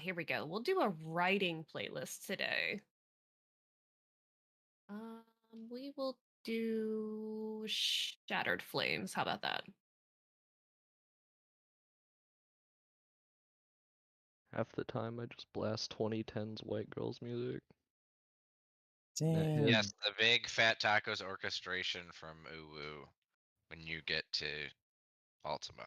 Here we go. We'll do a writing playlist today. We will do Shattered Flames. How about that? Half the time I just blast 2010s white girls music. That Damn. hits. Yes, the big fat tacos orchestration from Uwu when you get to Ultima.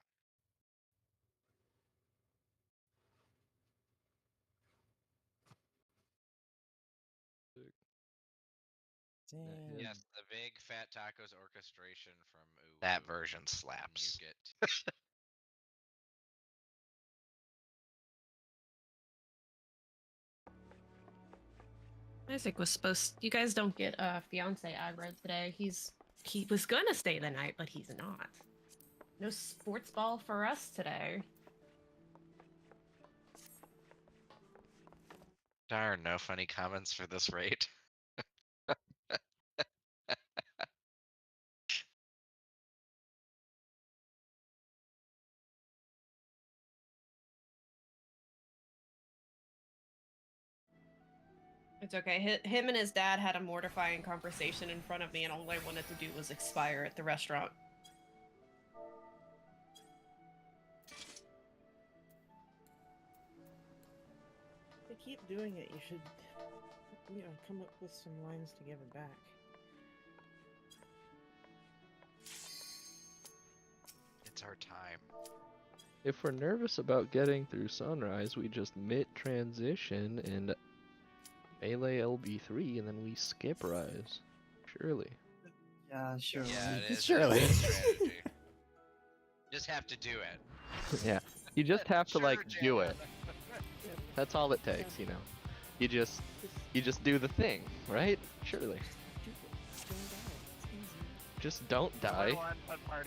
Damn. Yes, the big fat tacos orchestration from Uwu. That version slaps. You get Isaac was supposed. You guys don't get fiance aggro today. He was gonna stay the night, but he's not. No sports ball for us today. Darn, no funny comments for this raid. It's okay. Him and his dad had a mortifying conversation in front of me, and all I wanted to do was expire at the restaurant. They keep doing it. You should, come up with some lines to give it back. It's our time. If we're nervous about getting through Sunrise, we just mid-transition and melee LB3 and then we skip Rise. Surely. Yeah, sure. Yeah, it is. Surely. It is a strategy. Just have to do it. Yeah. You just have to Sure, like do it. Jan. That's all it takes, you know. You just do the thing, right? Surely. Just don't die.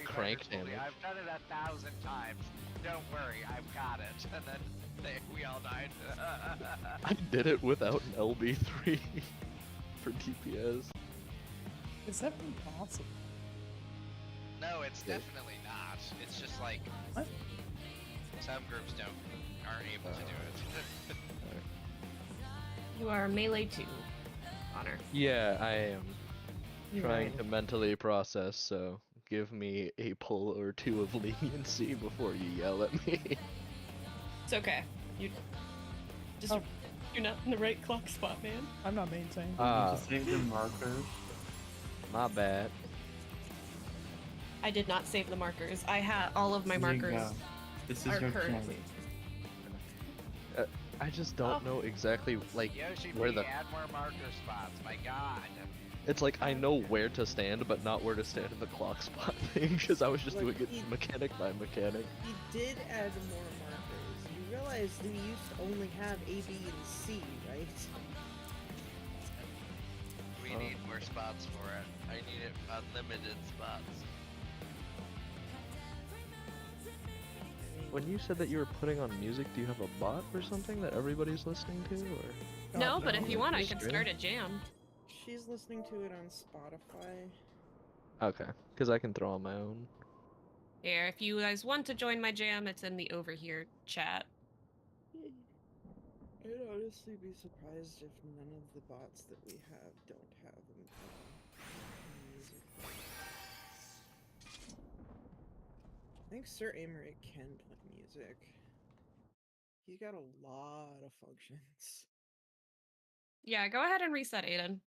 Crank damage. I've done it 1,000 times. Don't worry, I've got it. And then we all died. I did it without an LB3 for DPS. Is that even possible? No, it's definitely not. It's just like What? some groups aren't able to do it. You are melee 2, Honor. Yeah, I am You're trying right. to mentally process, so give me a pull or two of leniency before you yell at me. It's okay. You're not in the right clock spot, man. I'm not maintaining. Save the markers. My bad. I did not save the markers. I had all of my There you markers. go. This are is your currently. chance. I just don't know exactly like Yoshi, where the. add more marker spots. My God. It's like I know where to stand, but not where to stand in the clock spot thing, because I was just Like, doing it mechanic by mechanic. You did add more markers. You realize we used to only have A, B, and C, right? We need more spots for it. I need it unlimited spots. When you said that you were putting on music, do you have a bot or something that everybody's listening to, or? No, but if you want, I Just can stream? start a jam. She's listening to it on Spotify. Okay, because I can throw on my own. Here, if you guys want to join my jam, it's in the over here chat. I'd honestly be surprised if none of the bots that we have don't have them music. I think Sir Amory can play music. He's got a lot of functions. Yeah, go ahead and reset, Aiden.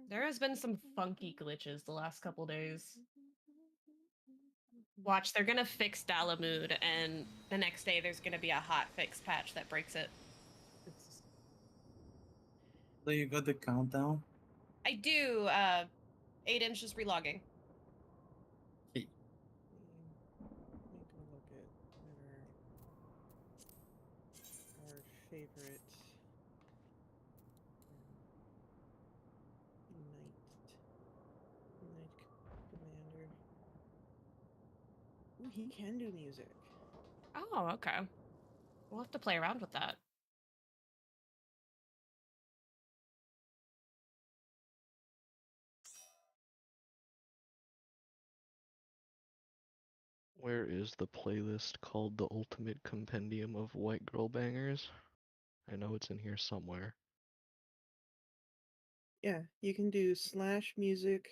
There has been some funky glitches the last couple days. Watch, they're gonna fix Dalamud, and the next day there's gonna be a hot fix patch that breaks it. So you got the countdown? I do. Aiden's just relogging. Okay. Let me go look at our favorite knight commander. Ooh, he can do music. Oh, okay. We'll have to play around with that. Where is the playlist called The Ultimate Compendium of White Girl Bangers? I know it's in here somewhere. Yeah, you can do /music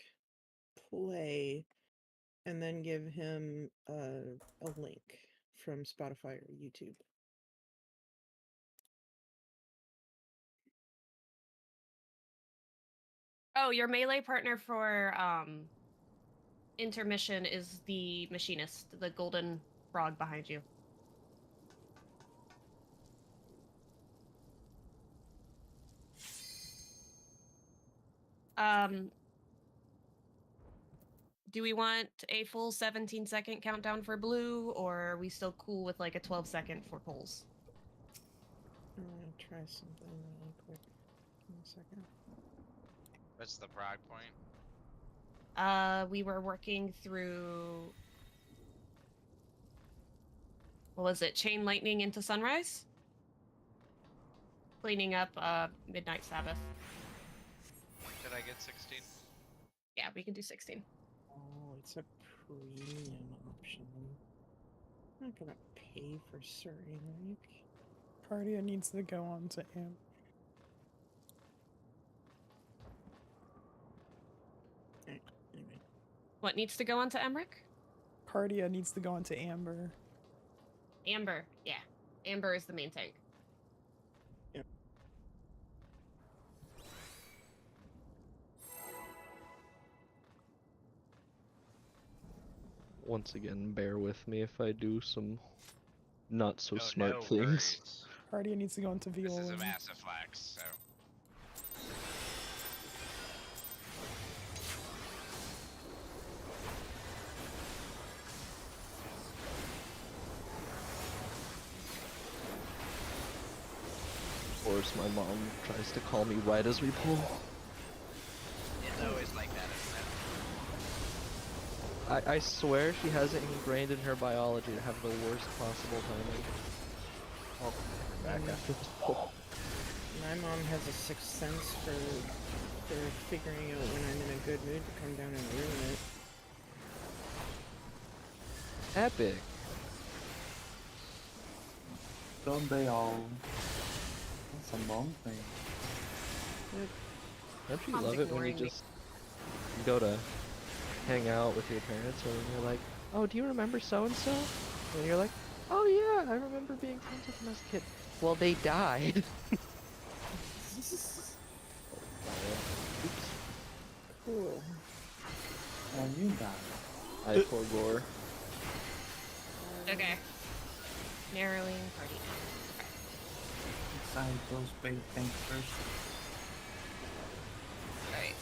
play and then give him a link from Spotify or YouTube. Oh, your melee partner for intermission is the machinist, the golden frog behind you. Do we want a full 17-second countdown for blue, or are we still cool with like a 12-second for poles? I'm gonna try something really quick. Give me a second. What's the prog point? We were working through, what was it, Chain Lightning into Sunrise? Cleaning up Midnight Sabbath. Did I get 16? Yeah, we can do 16. Oh, it's a premium option. I'm not gonna pay for ceramic. Cardia needs to go on to amp. Anyway, What needs to go onto Emmerich? Cardia needs to go on to Amber. Amber, yeah. Amber is the main tank. Once again, bear with me if I do some not so Oh, smart no things. worries. Cardia needs to go into This Viola. is a massive flex, so. Of course, my mom tries to call me right as we pull. It's always like that, isn't it? I swear she has it ingrained in her biology to have the worst possible timing. I'll come back after this pull. my mom has a sixth sense for figuring out when I'm in a good mood to come down and ruin it. Epic. Don't they all? That's a mom thing. Don't you Mom's love it when you ignoring me. just go to hang out with your parents and you're like, oh, do you remember so-and-so? And you're like, oh yeah, I remember being friends with them as a kid. Well, they died. Oops. Cool. Oh, you die. I forgore. Okay. Narrowing party. Inside those big things first. Alright.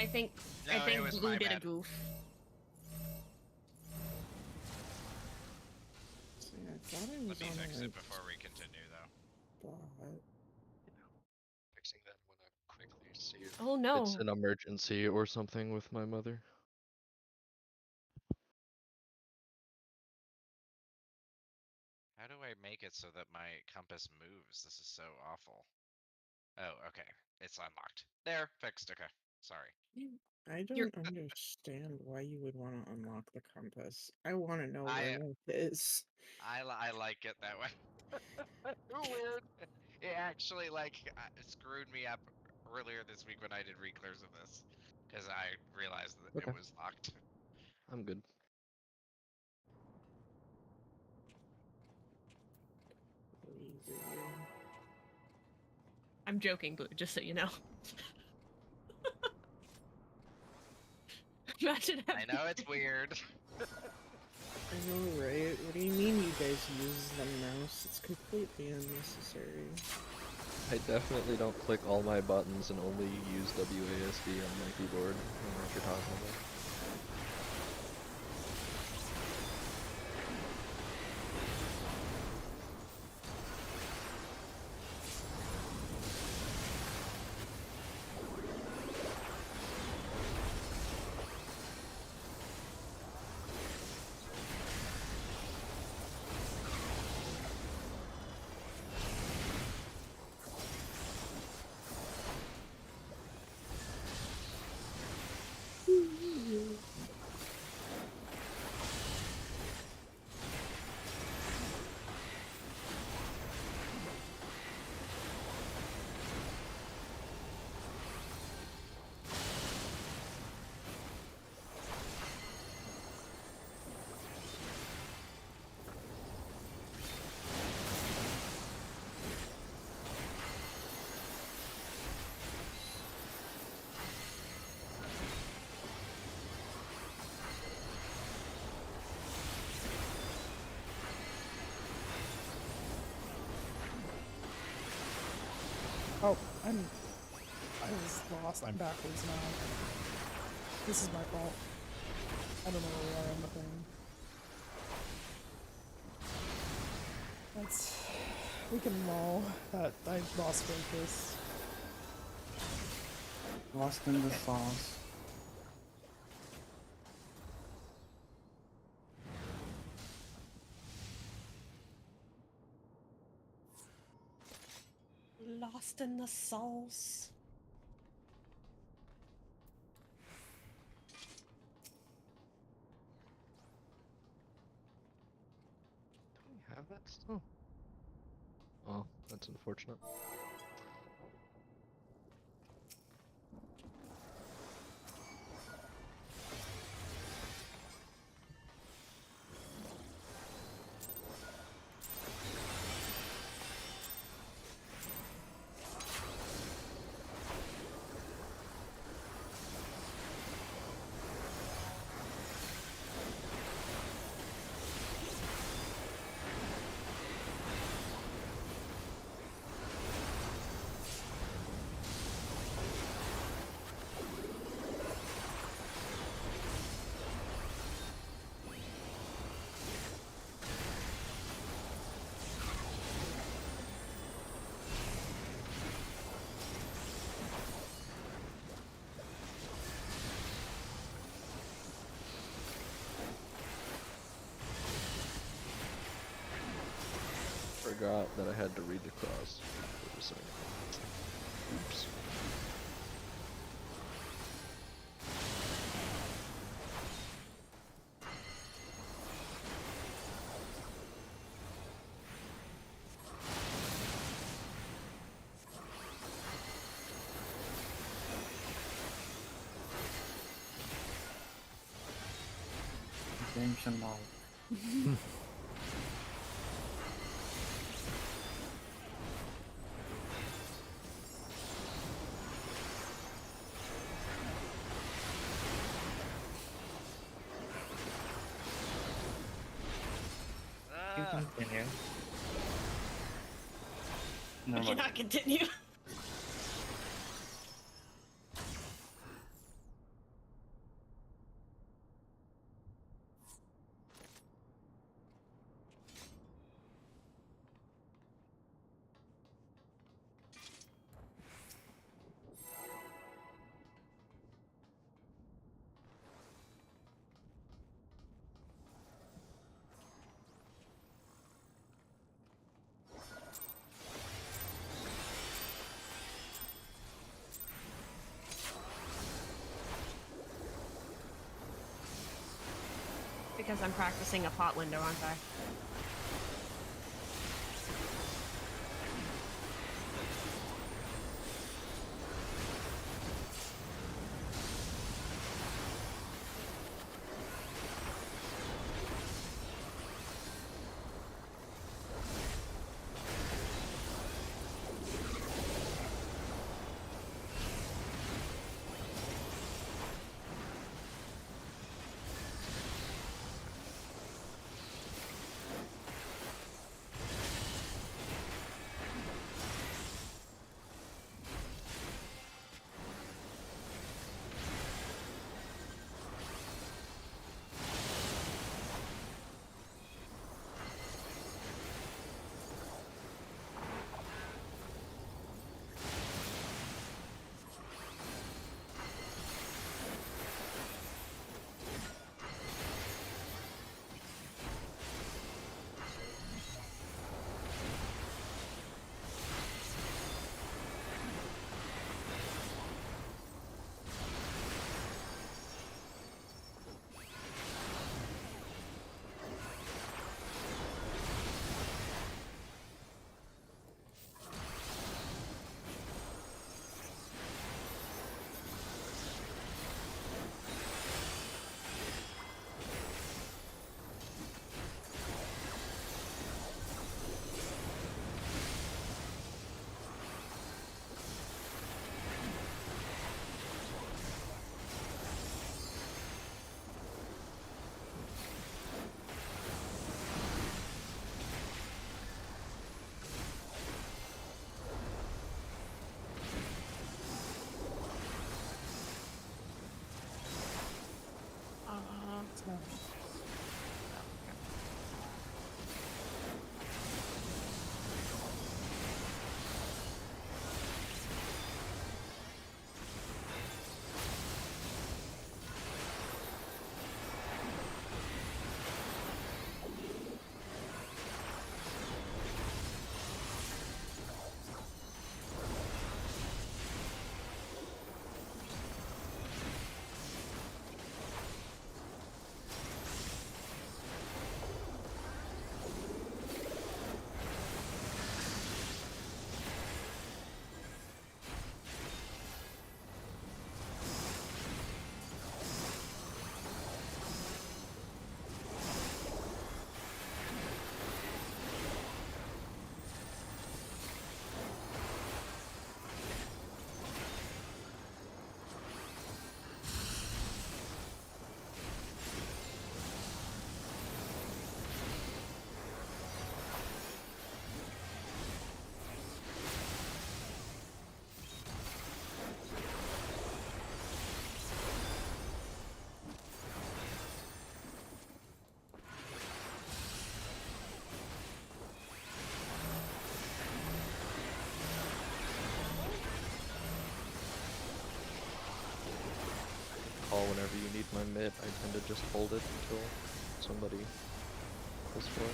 I think No, it was Blue my did a bad. goof. See, I thought I Let was me on fix the it right before we continue, though. spot. Fixing that when I quickly see if Oh it's no. an emergency or something with my mother. How do I make it so that my compass moves? This is so awful. Oh, okay. It's unlocked. There, fixed. Okay. Sorry. I You're don't understand why you would want to unlock the compass. I want to know where I north is. I like it that way. Weird. It actually screwed me up earlier this week when I did reclears of this because I realized that Okay. it was locked. I'm good. Crazy. I'm joking, Blue, just so you know. Imagine I having know it's weird. I know, right? What do you mean you guys use the mouse? It's completely unnecessary. I definitely don't click all my buttons and only use WASD on my keyboard. I don't know what you're talking about. Oh, I was lost. I'm backwards now. This is my fault. I don't know where we are on the thing. That's... We can lull. That I lost focus. Lost in the sauce. lost in the sauce. Do we have that still? Oh, that's unfortunate. Forgot that I had to read the cross for a second. Oops. Redemption now. You Ah, continue. I No, cannot continue. because I'm practicing a pot window, aren't I? It's not. Call whenever you need my mid. I tend to just hold it until somebody goes for it.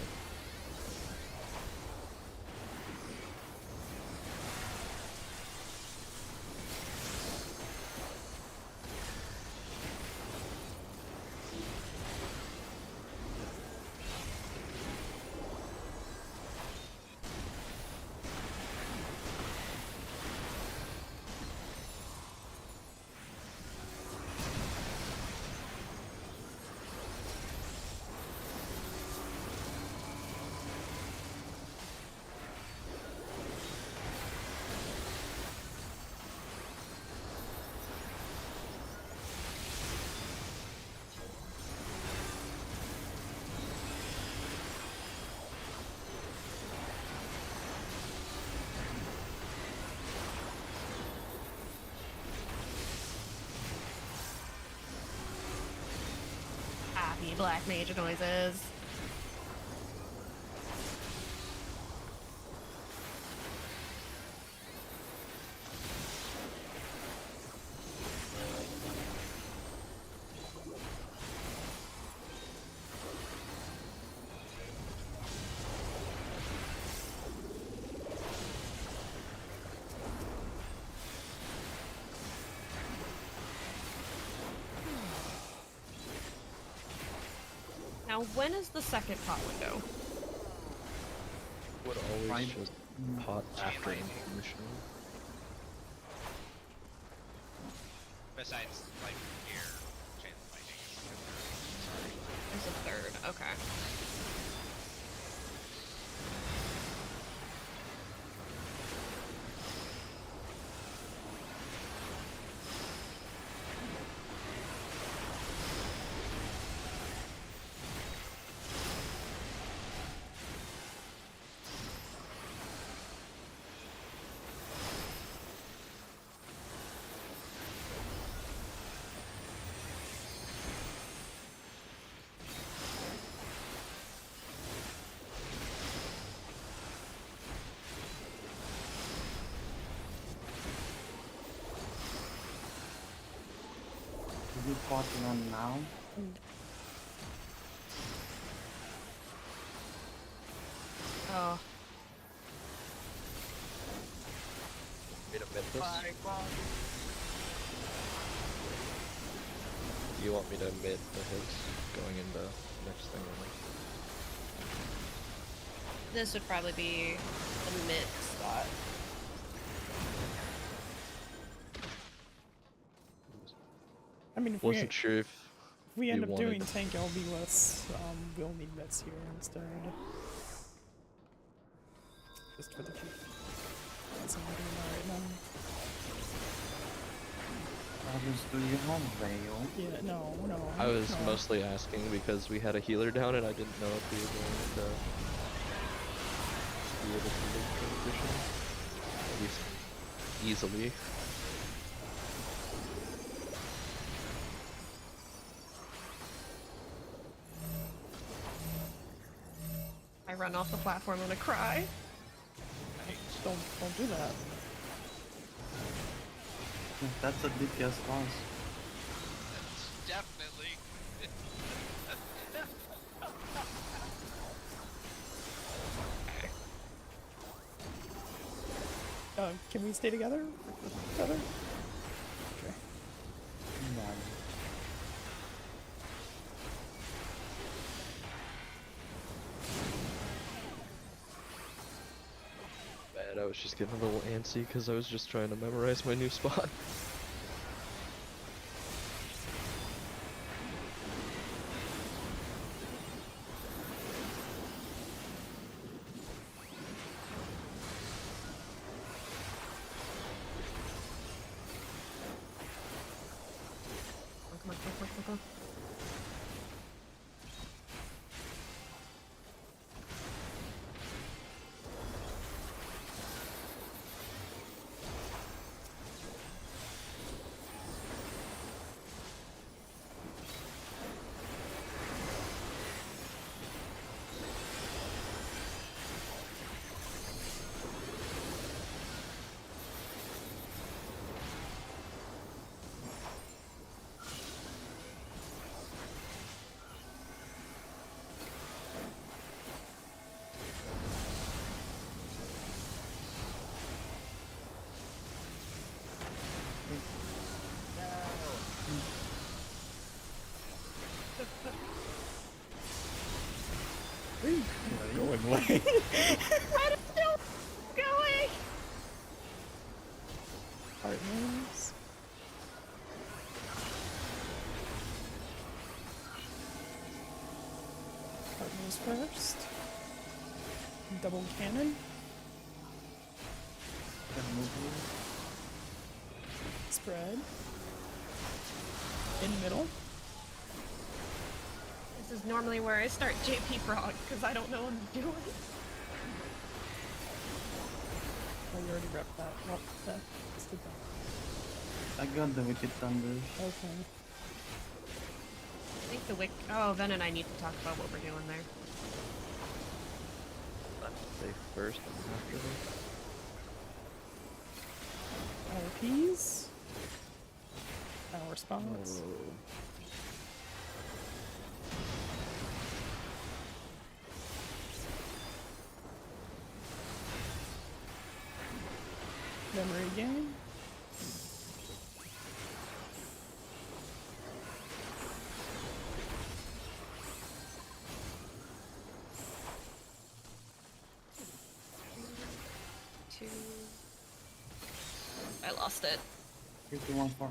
Happy black mage noises. Now, when is the second pot window? Would always Right. just Mm. pot Chain after lightning. intermission. Besides, like, here, chain lightning is There's a third. Okay. Is it potting on now? Oh. Wait a minute, this. Do you want me to admit the hits going into next thing? This would probably be the mid spot. I mean, if Wasn't sure if we end you up doing wanted- tank LB lists, we'll need mets here instead. Just for the future. That's what I'm doing right now. Others, do you have veil? Yeah, no. I was no. mostly asking because we had a healer down and I didn't know if we were going to be able to make transition. At least easily. I run off the platform and I cry. Don't do that. That's a DPS loss. That's definitely. Can we stay together with each other? Okay. No. Bad, I was just getting a little antsy because I was just trying to memorize my new spot. Come on, come on, come on, come on. Going away. I'm still going! Partners. Partners first. Double cannon. Can move here. Spread. In middle. This is normally where I start JP Frog, because I don't know what I'm doing. Oh, you already repped that. Well, let's do that. I got the Wicked Thunder. Okay. I think the wick. Oh, Ven and I need to talk about what we're doing there. Say first and after this. Our P's. Our spots. Oh. Memory game. I lost it. 3, 2, 1, 4.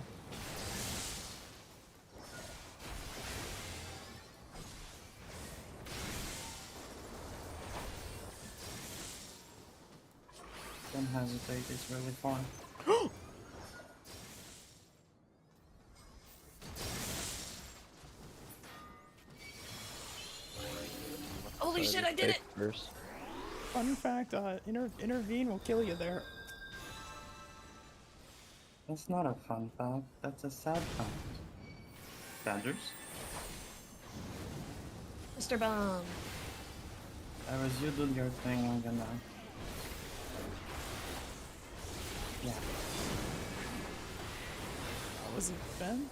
Don't hesitate, it's really fun. Holy shit, I did it! First. Fun fact, intervene will kill you there. That's not a fun fact, that's a sad fact. Badgers? Mr. Bomb. Iris, you do your thing, I'm gonna... Yeah. Was it Ben?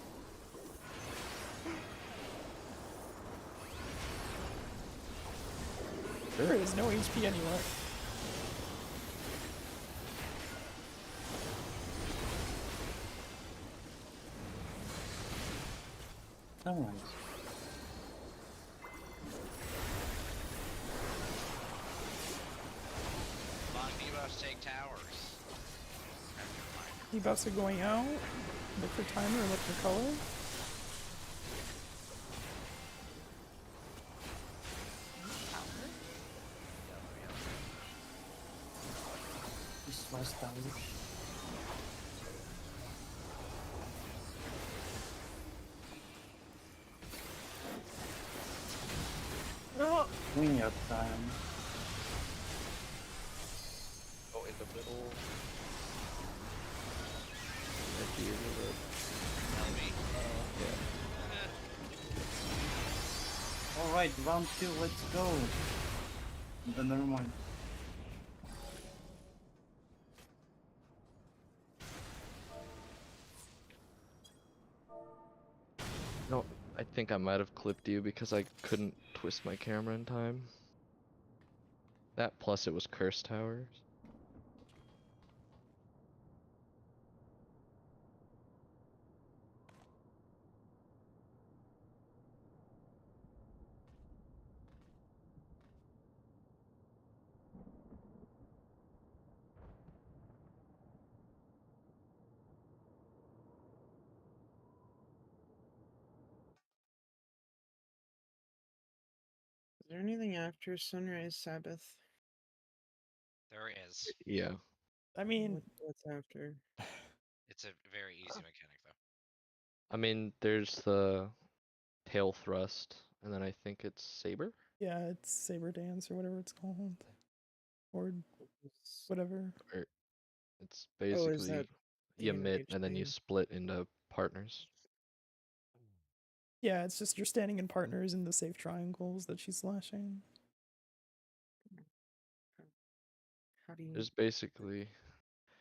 There is no HP anywhere. Alright. Come on, debuffs take towers. Debuffs are going out. Look for timer, look for color. Just last thousand. No! Wing up time. Go in the middle. At the end of it. LB. Yeah. Alright, round 2, let's go. Then never mind. No, I think I might have clipped you because I couldn't twist my camera in time. That plus it was curse towers. Is there anything after Sunrise Sabbath? There is. Yeah. I mean, What's after? It's a very easy mechanic, though. I mean, there's the tail thrust, and then I think it's saber. yeah, it's Saber Dance or whatever it's called. Or It's- whatever. Or it's Oh, is that basically you the mid enraged and then you thing? split into partners. Yeah, it's just you're standing in partners in the safe triangles that she's slashing. How do you? There's basically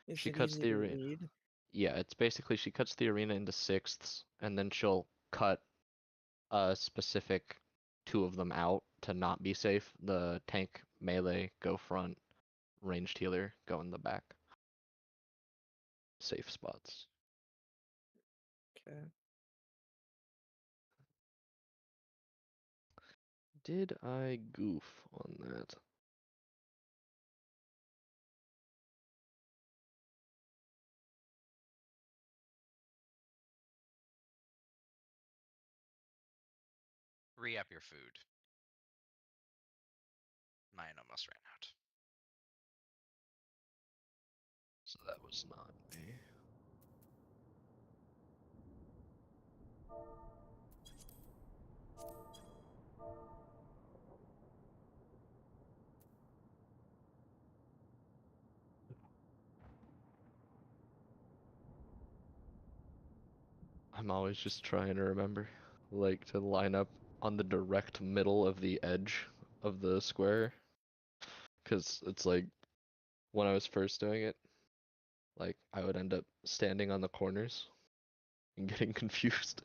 Is she it cuts easy the to arena. read? Yeah, it's basically she cuts the arena into sixths, and then she'll cut a specific two of them out to not be safe. The tank melee go front, ranged healer go in the back. Safe spots. Okay. Did I goof on that? Re-up your food. Mine almost ran out. So that was not me. I'm always just trying to remember, like, to line up on the direct middle of the edge of the square. Because it's like, when I was first doing it, like, I would end up standing on the corners and getting confused.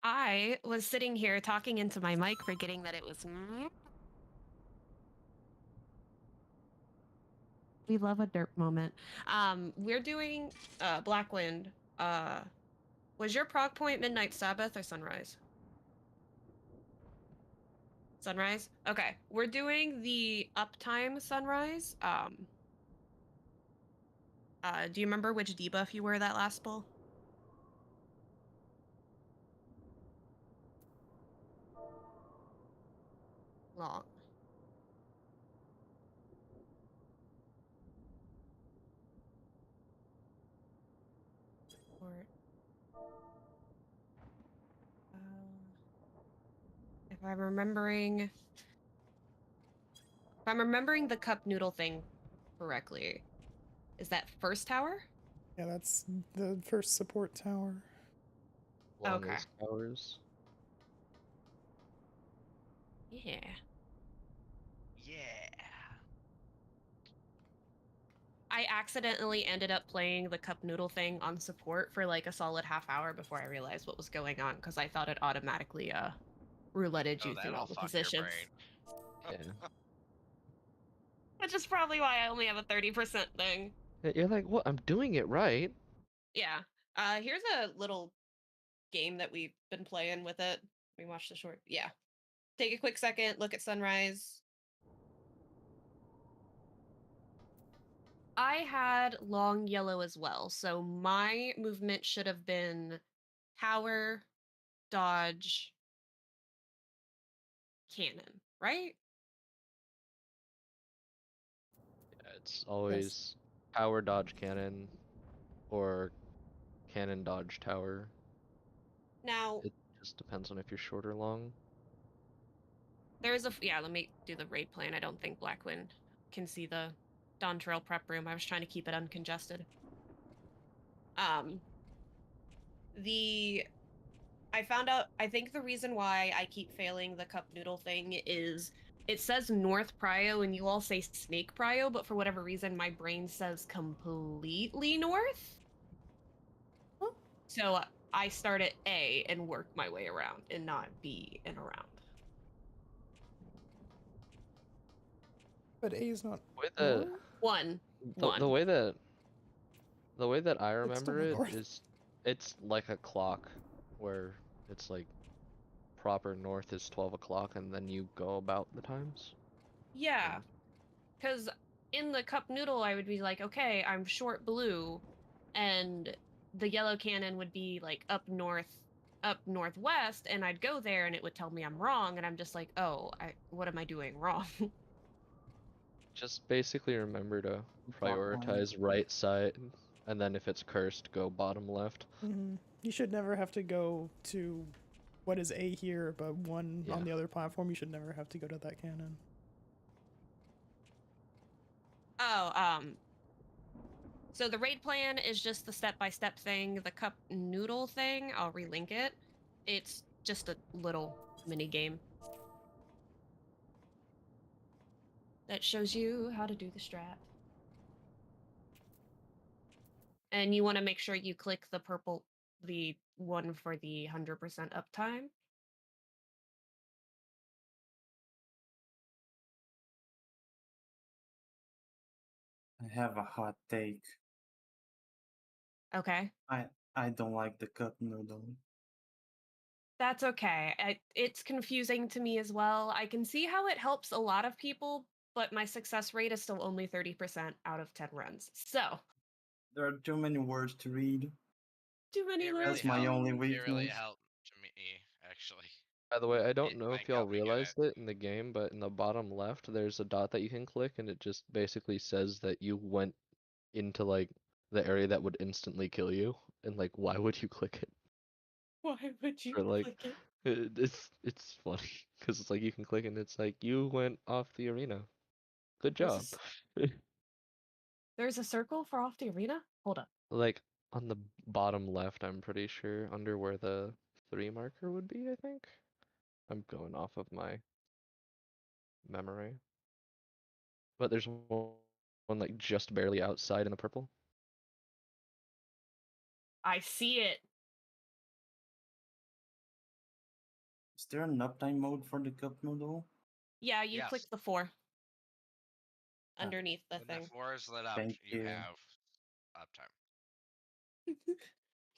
I was sitting here talking into my mic, forgetting that it was. We love a derp moment. We're doing Blackwind. Was your prog point Midnight Sabbath or Sunrise? Sunrise? Okay. We're doing the uptime Sunrise. Do you remember which debuff you were that last pull? Long. Or, if I'm remembering the cup noodle thing correctly, is that first tower? Yeah, that's the first support tower. Long Okay. as towers. Yeah. Yeah. I accidentally ended up playing the cup noodle thing on support for like a solid half hour before I realized what was going on because I thought it automatically rouletted Oh, you through that'll all the fuck your positions. brain. Yeah. Which is probably why I only have a 30% thing. You're like, what? I'm doing it right. Yeah. Here's a little game that we've been playing with it. We watched the short. Yeah. Take a quick second, look at sunrise. I had long yellow as well, so my movement should have been tower, dodge, cannon, right? Yeah, it's always tower dodge cannon or cannon dodge tower. Now, It just depends on if you're short or long. there's a yeah, let me do the raid plan. I don't think Blackwind can see the Dawn Trail prep room. I was trying to keep it uncongested. The I found out I think the reason why I keep failing the cup noodle thing is it says North Prio and you all say Snake Prio, but for whatever reason my brain says completely north. Huh? So I start at A and work my way around and not B and around. But A is not The way north? that One. the way that I It's still remember the it north. is it's like a clock where it's like proper north is 12 o'clock and then you go about the times. Yeah. And Because in the cup noodle, I would be like, okay, I'm short blue, and the yellow cannon would be like up north, up northwest, and I'd go there, and it would tell me I'm wrong, and I'm just like, oh, what am I doing wrong? just basically remember to Clockwise. prioritize right side and then if it's cursed, go bottom left. Mm-hmm. You should never have to go to what is A here, but one Yeah. on the other platform. You should never have to go to that cannon. Oh, so the raid plan is just the step-by-step thing. The cup noodle thing, I'll relink it. It's just a little mini game that shows you how to do the strat. And you want to make sure you click the purple, the one for the 100% uptime. I have a hot take. Okay. I don't like the cup noodle. That's okay. It's confusing to me as well. I can see how it helps a lot of people, but my success rate is still only 30% out of 10 runs. So, There are too many words to read. too many It words. really That's my helped. only It really weakness. helped to me, actually. By the way, I don't It know might if y'all help me get it. realized it in the game, but in the bottom left, there's a dot that you can click, and it just basically says that you went into like the area that would instantly kill you, and like, why would you click it? Why would you Or like, click it? it's funny because it's like you can click and it's like you went off the arena. Good There's job. there's a circle for off the arena? Hold up. Like on the bottom left, I'm pretty sure under where the 3 marker would be, I think. I'm going off of my memory. But there's one like just barely outside in the purple. I see it. there an uptime mode for the cup noodle? Yeah, you Yes. click the 4 Ah. underneath the When thing. the floor is lit up, Thank you you. have uptime.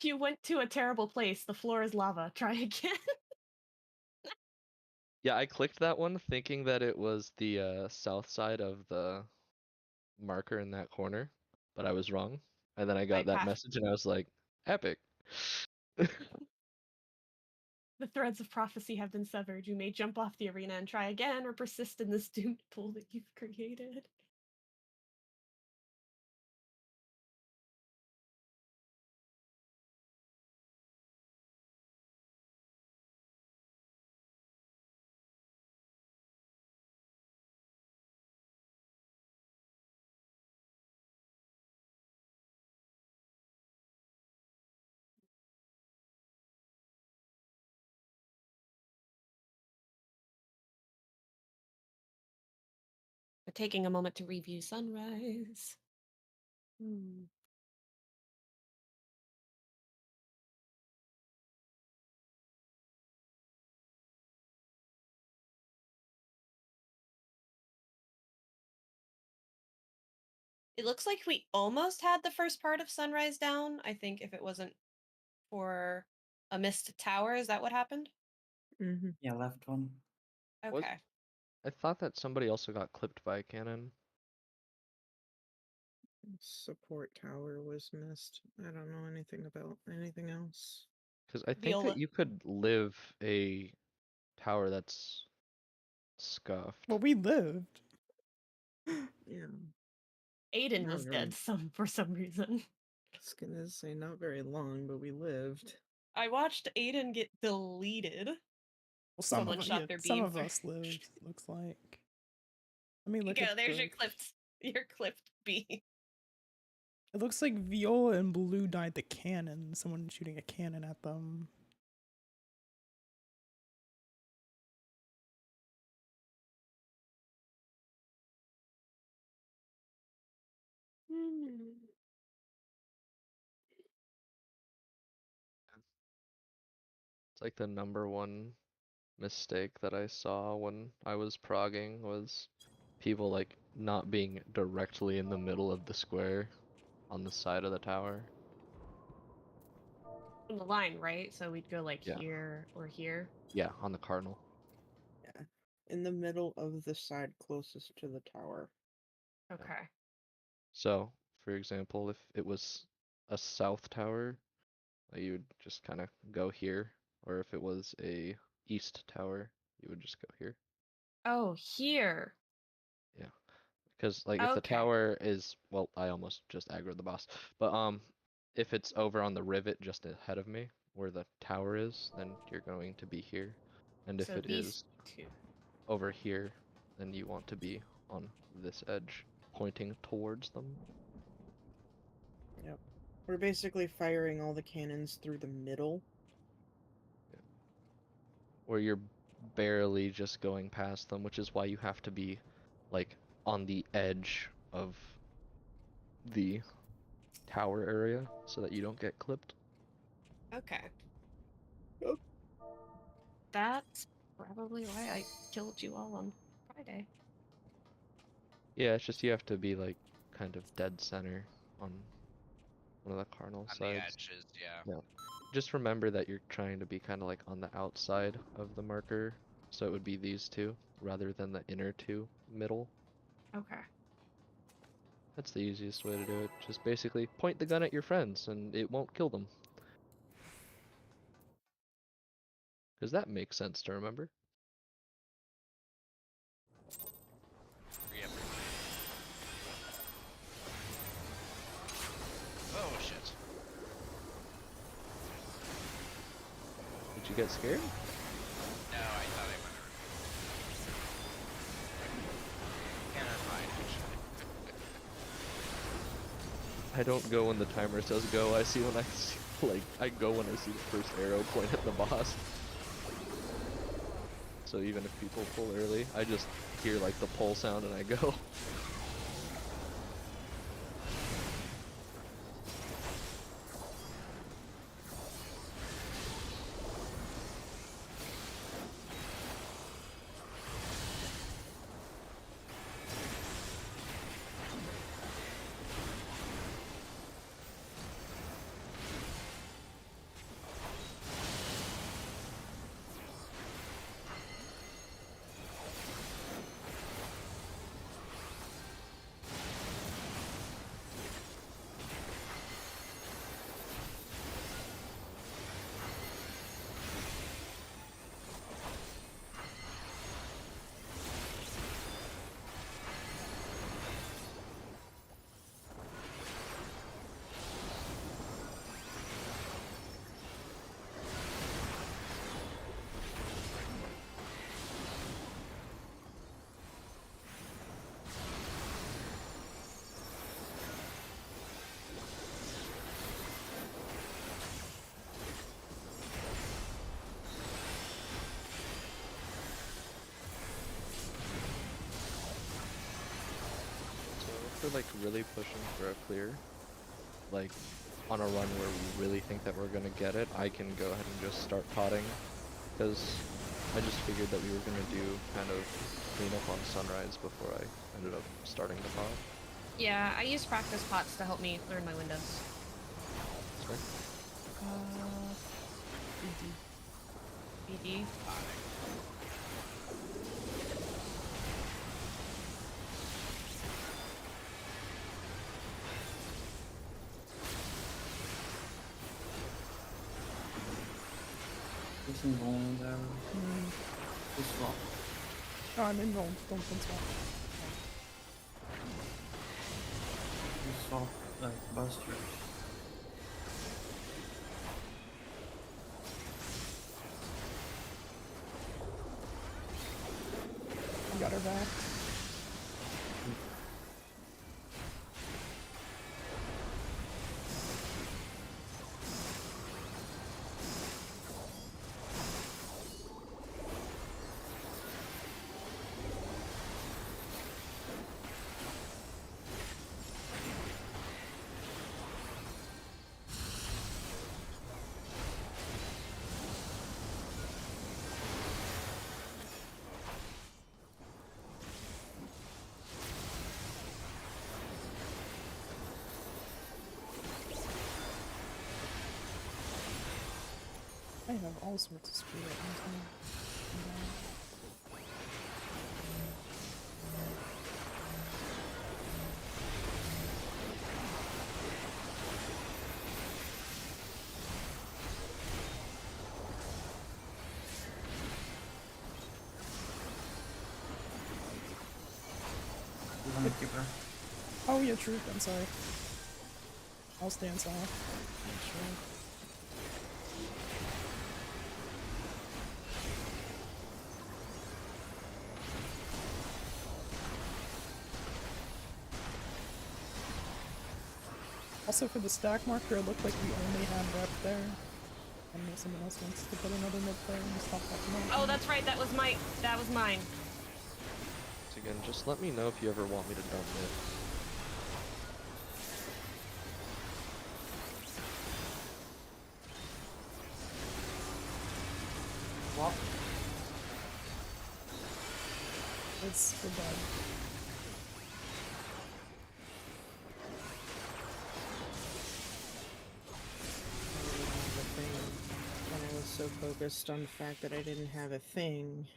You went to a terrible place. The floor is lava. Try again. Yeah, I clicked that one thinking that it was the south side of the marker in that corner, but I was wrong. And then I got that passed. message and I was like, epic. The threads of prophecy have been severed. You may jump off the arena and try again, or persist in this doomed pool that you've created. We're taking a moment to review sunrise. It looks like we almost had the first part of sunrise down. I think if it wasn't for a missed tower, is that what happened? Mm-hmm. Yeah, left one. Was- Okay. I thought that somebody also got clipped by a cannon. Support tower was missed. I don't know anything about anything else. Because I think Viola. that you could live a tower that's scuffed. Well, we lived. Yeah. Aiden Not was very. dead for some reason. I was gonna say not very long, but we lived. I watched Aiden get deleted. Well, Someone shot their some beam of through. us lived. Looks like. Let me There you look go. at There's the. your clipped beam. It looks like Viola and Blue died the cannon. Someone shooting a cannon at them. It's like the number one mistake that I saw when I was progging was people like not being directly in the middle of the square on the side of the tower. On the line, right? So we'd go like Yeah. here or here. Yeah, on the cardinal. Yeah. In the middle of the side closest to the tower. Okay. So, for example, if it was a south tower, you would just kind of go here, or if it was a east tower, you would just go here. Oh, here. Yeah. Because like if the Okay. tower is, well, I almost just aggroed the boss. But if it's over on the rivet just ahead of me, where the tower is, then you're going to be here. And if So it these is two. over here, then you want to be on this edge, pointing towards them. Yep. We're basically firing all the cannons through the middle. Where you're barely just going past them, which is why you have to be like on the edge of the tower area so that you don't get clipped. Okay. Yep. That's probably why I killed you all on Friday. Yeah, it's just you have to be like kind of dead center on one of the cardinal On the sides. edges, yeah. Yeah. Just remember that you're trying to be kind of like on the outside of the marker, so it would be these two rather than the inner two middle. Okay. That's the easiest way to do it. Just basically point the gun at your friends and it won't kill them. Because that makes sense to remember. Yep. Oh shit. Did you get scared? No, I thought I might have. Cannot hide, actually. I don't go when the timer says go. I see when I see, like I go when I see the first arrow point at the boss. So even if people pull early, I just hear like the pull sound and I go. like really pushing for a clear, like on a run where we really think that we're gonna get it, I can go ahead and just start potting, because I just figured that we were gonna do kind of cleanup on sunrise before I ended up starting the pot. Yeah, I use practice pots to help me learn my windows. Sorry. BD. Is in Roland arrows. This swap. Oh, I'm in roll. Don't swap. This swap like busters. I got her back. I have all sorts of spirit in time. You want to keep her? Oh yeah, truth. I'm sorry. I'll stand south. Make sure. Also for the stack marker, it looked like we only had rep there. I don't know if someone else wants to put another mid there and just hop that one. Oh, that's right. That was mine. So again, just let me know if you ever want me to dump it. Swap. We're dead. When I was so focused on the fact that I didn't have a thing,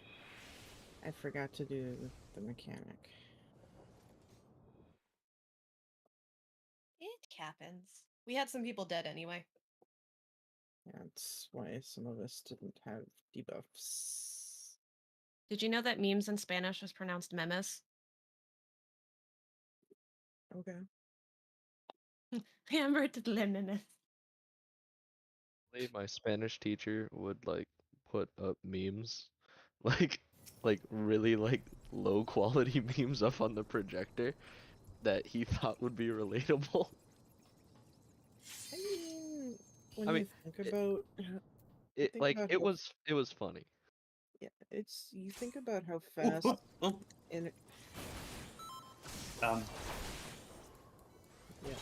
I forgot to do the mechanic. It happens. We had some people dead anyway. That's why some of us didn't have debuffs. Did you know that memes in Spanish is pronounced memes? Okay. Hammer to memes. My Spanish teacher would like put up memes, like really like low quality memes up on the projector that he thought would be relatable. I mean, when I mean, you think about it think like about it how was funny. yeah, it's you think about how fast in Um, yeah.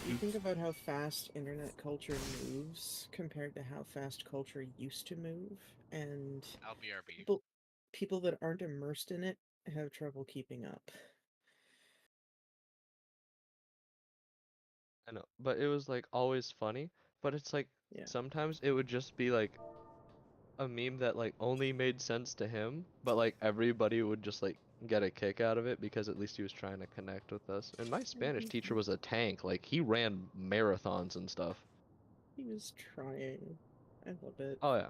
You think about how fast internet culture moves compared to how fast culture used to move, and LBRB. people that aren't immersed in it have trouble keeping up. I know, but it was like always funny. But it's like Yeah. sometimes it would just be like a meme that like only made sense to him, but like everybody would just like get a kick out of it because at least he was trying to connect with us. And my Spanish teacher was a tank. Like he ran marathons and stuff. He was trying. I love it. Oh yeah.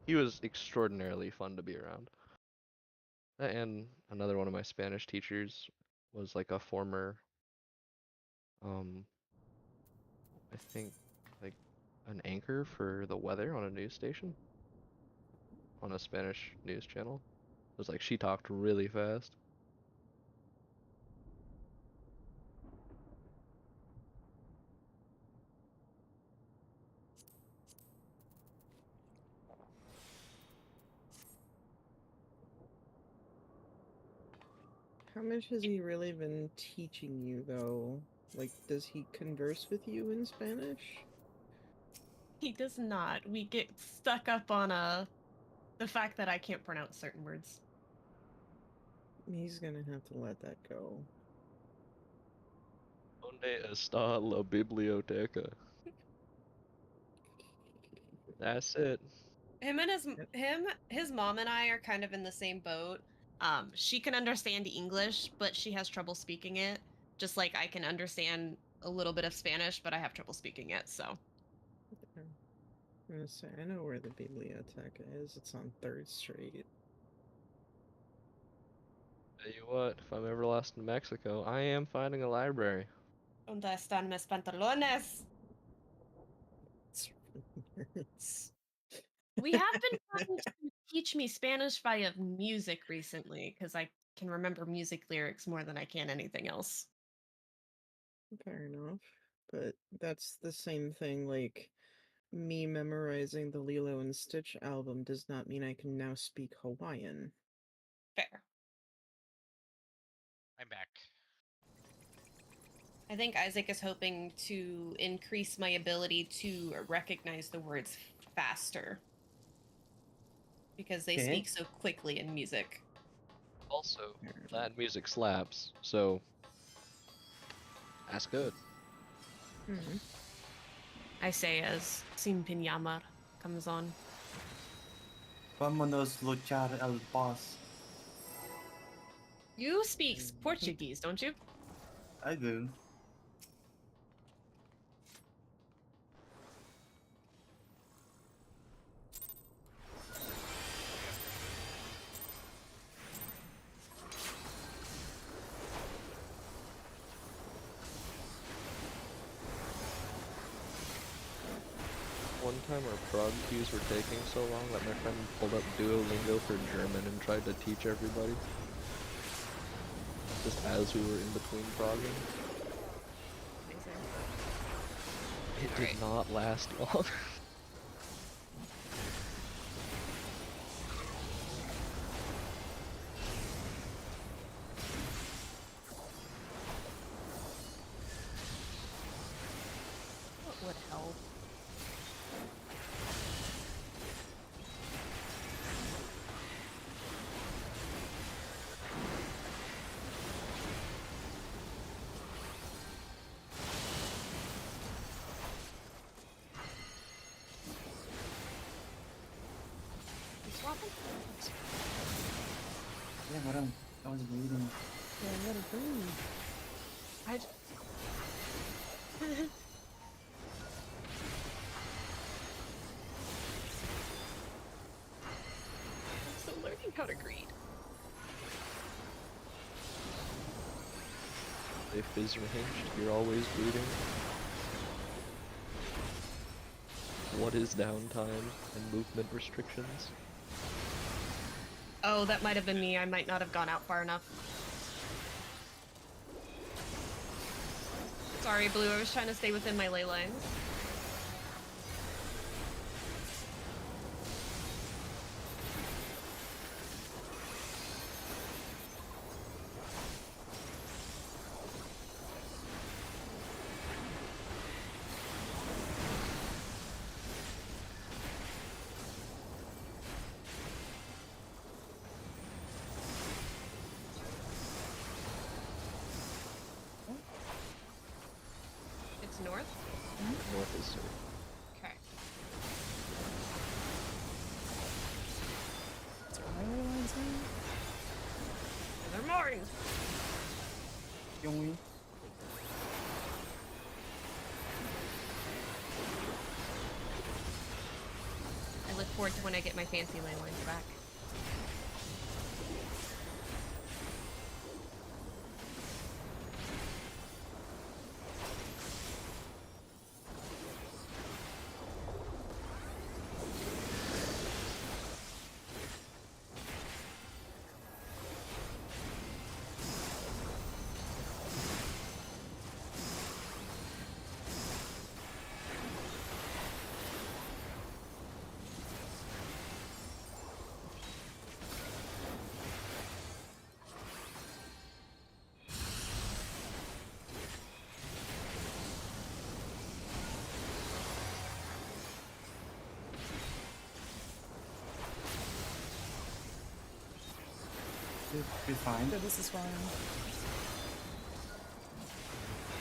He was extraordinarily fun to be around. And another one of my Spanish teachers was like a former um I think like an anchor for the weather on a news station on a Spanish news channel. It was like she talked really fast. How How much has he really been teaching you, though? Like, does he converse with you in Spanish? He does not. We get stuck up on the fact that I can't pronounce certain words. He's gonna have to let that go. Donde está la biblioteca? That's it. His mom and I are kind of in the same boat. She can understand English, but she has trouble speaking it. Just like I can understand a little bit of Spanish, but I have trouble speaking it. So I'm gonna say, I know where the biblioteca is. It's on 3rd Street. Tell you what, if I'm ever lost in Mexico, I am finding a library. ¿Dónde están mis pantalones? We have been trying to teach me Spanish via music recently because I can remember music lyrics more than I can anything else. Fair enough. But that's the same thing, like, me memorizing the Lilo and Stitch album does not mean I can now speak Hawaiian. Fair. I'm back. I think Isaac is hoping to increase my ability to recognize the words faster because they Okay. speak so quickly in music. Also, Fair enough. Latin music slaps, so that's good. Hmm. I say as Sin Pinyamar comes on. Vámonos luchar el boss. You speak Portuguese, don't you? I do. One time our prog cues were taking so long that my friend pulled up Duolingo for German and tried to teach everybody. Just as we were in between progging. It did Alright. not last long. What would help? You swapping? Yeah, but I was reading. Yeah, what a dream. I. I'm still learning how to greet. If is ranged, you're always bleeding. What is downtime and movement restrictions? Oh, that might have been me. I might not have gone out far enough. Sorry, Blue. I was trying to stay within my ley lines. It's north? North is sir. Okay. That's where my ley lines are. They're mooring. Yung we? I look forward to when I get my fancy ley lines back. You're fine. Yeah, this is fine.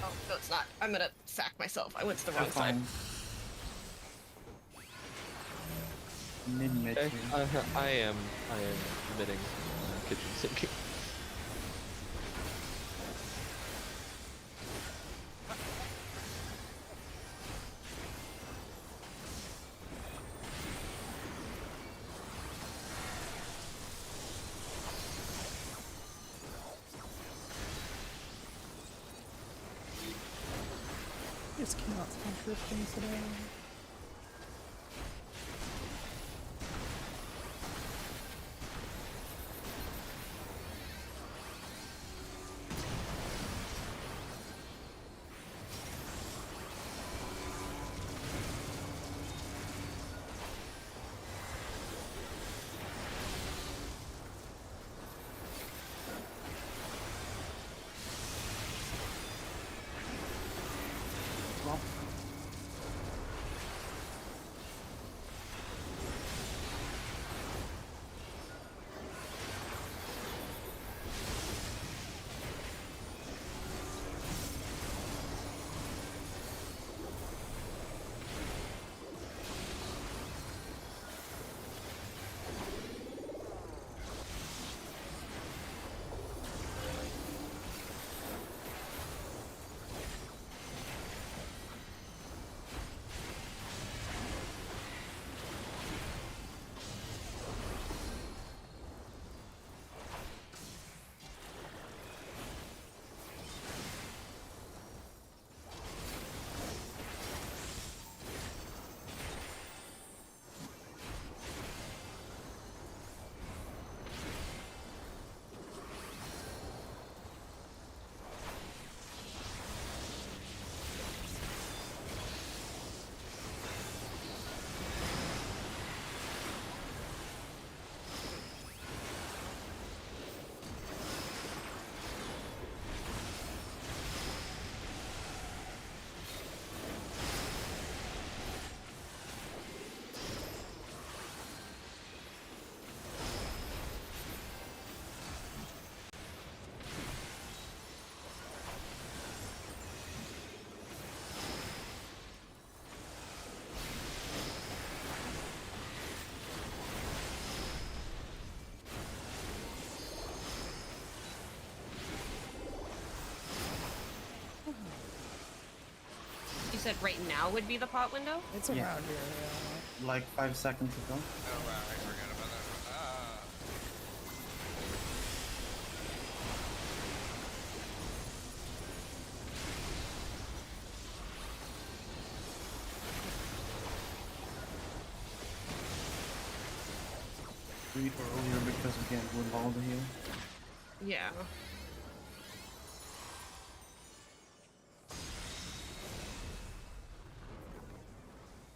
Oh, no, it's not. I'm gonna sack myself. I went to the You're wrong side. fine. Mid Okay, here. I am emitting kitchen sink. Just cannot stop drifting today. Well, You said right now would be the pot window? It's Yeah. around here, yeah. like 5 seconds ago. Oh wow, I forgot about that one. Ah. Read earlier because we can't win all the heal. Yeah.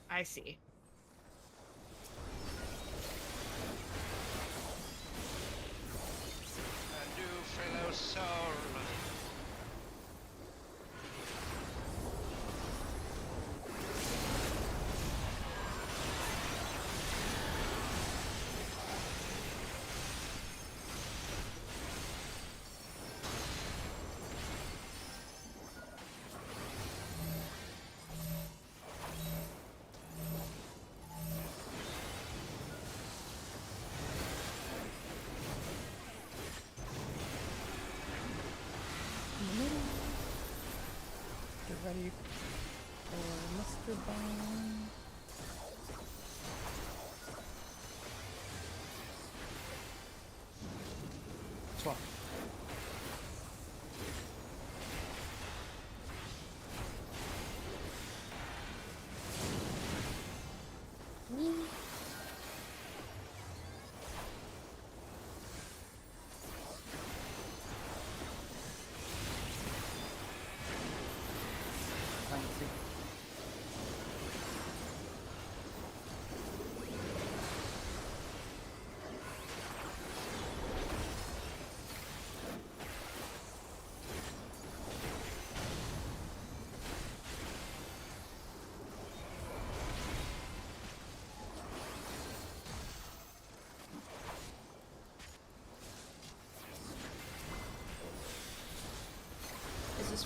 I see. A new fellow soul. In the middle. Get ready for mustard bomb. Swap.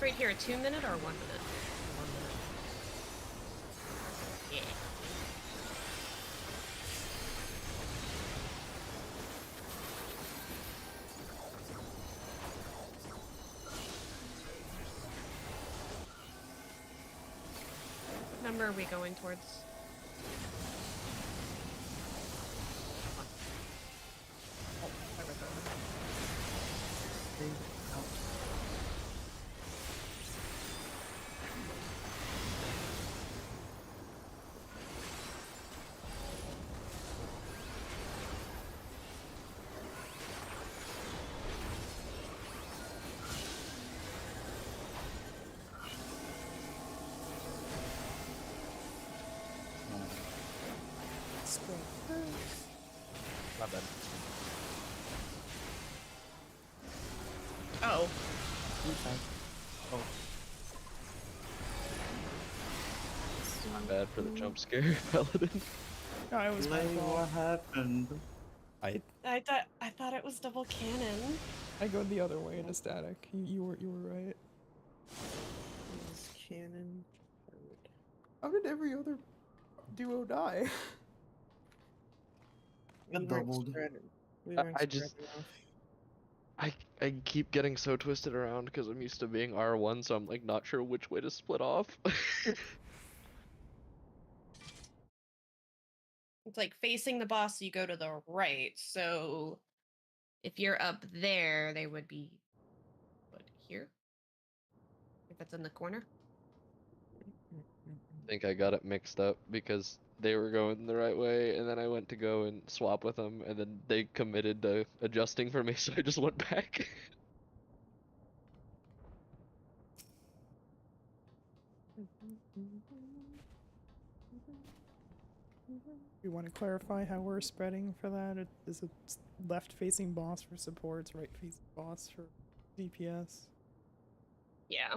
right here a 2 minute or 1 minute? 1 minute. Yeah. What number are we going towards? Oh, I read that. Scroll. Not bad. Oh, Inside. Oh, Not bad for the jump scare, Paladin. No, it was my Lay, fault. what happened? I I thought it was double cannon. I go the other way to static. You were right. Is cannon. How did every other duo die? We weren't doubled. spread. We I- weren't I spread just- enough. I keep getting so twisted around because I'm used to being R1, so I'm like not sure which way to split off. It's like facing the boss, you go to the right. So if you're up there, they would be what, here? If it's in the corner. I think I got it mixed up because they were going the right way, and then I went to go and swap with them, and then they committed to adjusting for me, so I just went back. You want to clarify how we're spreading for that? Is it left-facing boss for supports, right-facing boss for DPS? Yeah.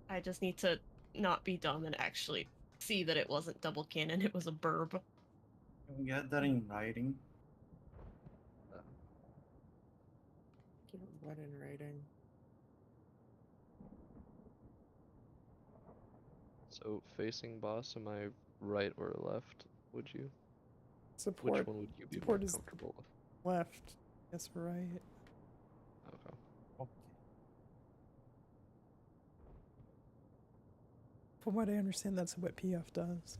I just need to not be dumb and actually see that it wasn't double cannon, it was a burb. Can we get that in writing? Get what in writing? So facing boss, am I right or left? Would you? Which Support one would you be more support is comfortable with? left. Yes, right. Okay. Okay. From what I understand, that's what PF does.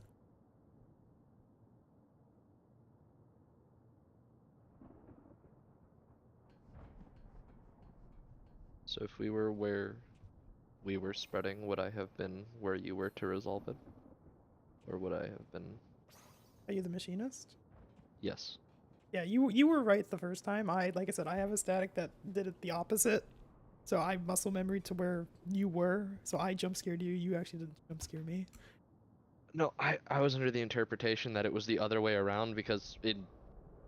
So if we were where we were spreading, would I have been where you were to resolve it? Or would I have been... Are you the machinist? Yes. Yeah, you were right the first time. Like I said, I have a static that did it the opposite. So I muscle memory to where you were. So I jump scared you. You actually didn't jump scare me. No, I was under the interpretation that it was the other way around because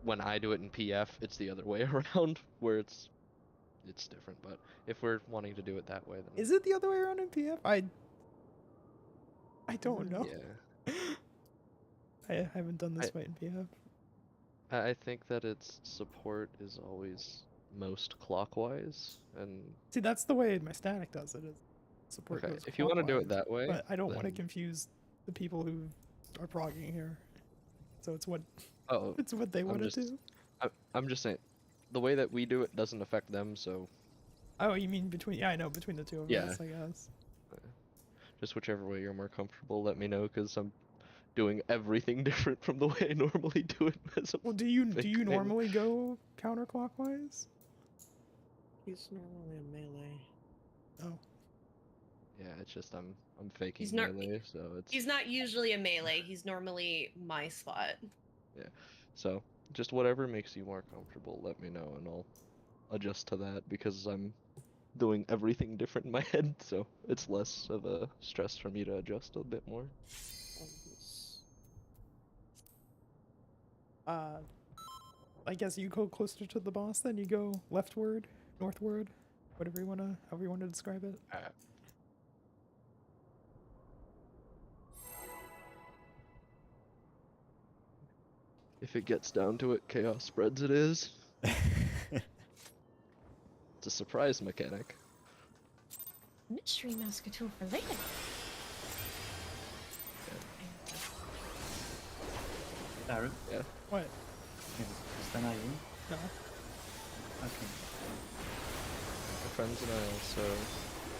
when I do it in PF, it's the other way around where it's different. But if we're wanting to do it that way, then Is it the other way around in PF? I don't know. yeah. I haven't done this I- fight in PF. I think that its support is always most clockwise, and See, that's the way my static does it. Is support okay, goes if you want to do it clockwise, that way, but I don't want to then- confuse the people who are progging here. So it's what oh, it's what they I'm want to just- do. I'm just saying, the way that we do it doesn't affect them, so Oh, you mean between? Yeah, I know, between the two of Yeah. us, I guess. just whichever way you're more comfortable, let me know, because I'm doing everything different from the way I normally do it. As a Well, do you fake melee. normally go counterclockwise? He's normally a melee. Oh, Yeah, it's just I'm faking He's not- melee, so it's He's not usually a melee, he's normally my spot. so just whatever makes you more comfortable, let me know, and I'll adjust to that because I'm doing everything different in my head, so it's less of a stress for me to adjust a bit more. I guess you go closer to the boss, then you go leftward, northward, whatever you wanna, however you want to describe it. If it gets down to it, chaos spreads it is. It's a surprise mechanic. Mystery mask tool for later. Daru, What? están ahí. No. Okay. My friends and I also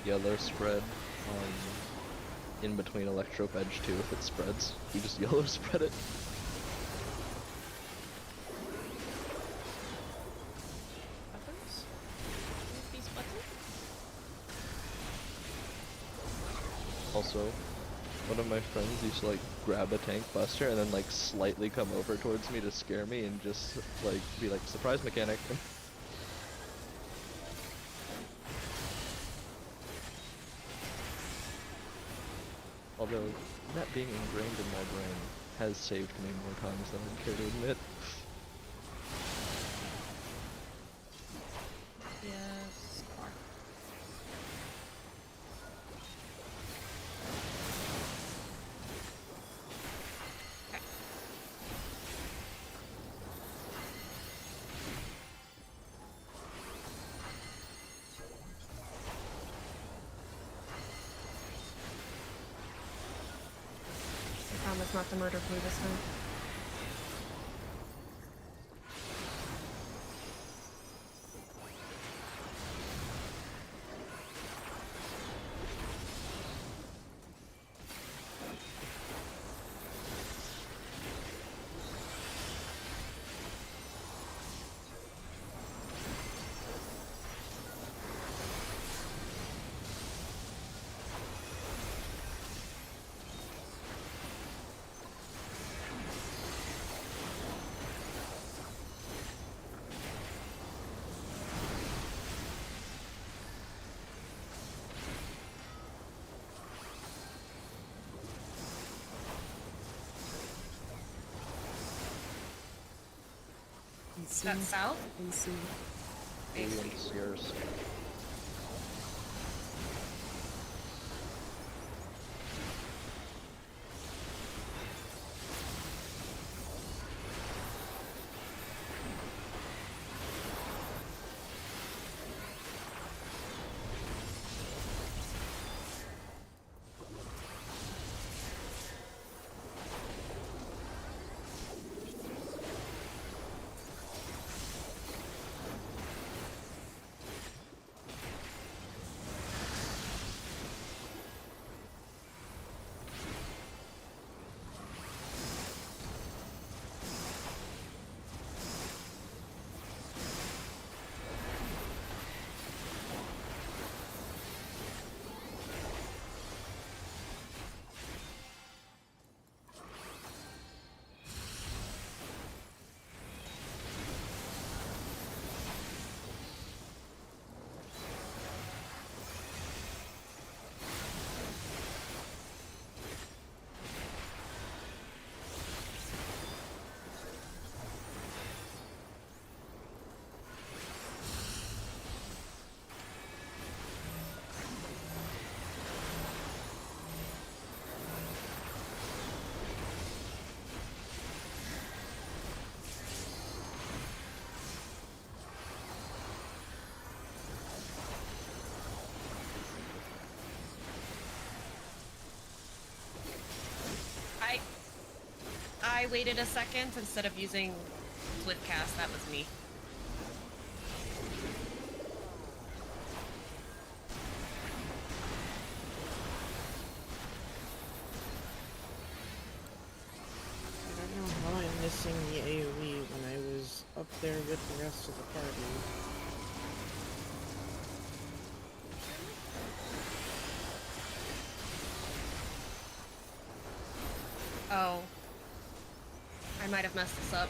yellow spread in between electrope edge too if it spreads. We just yellow spread it. Buttons? These buttons? Also, one of my friends used to like grab a tank buster and then like slightly come over towards me to scare me and just like be like, surprise mechanic. Although, that being ingrained in my brain has saved me more times than I care to admit. Yes. Car. Okay. I promise not to murder blue this time. Is AC. that south? AC. Aliens, yours. I waited a second instead of using split cast. That was me. I don't know how I'm missing the AoE when I was up there with the rest of the party. Oh. I might have messed this up.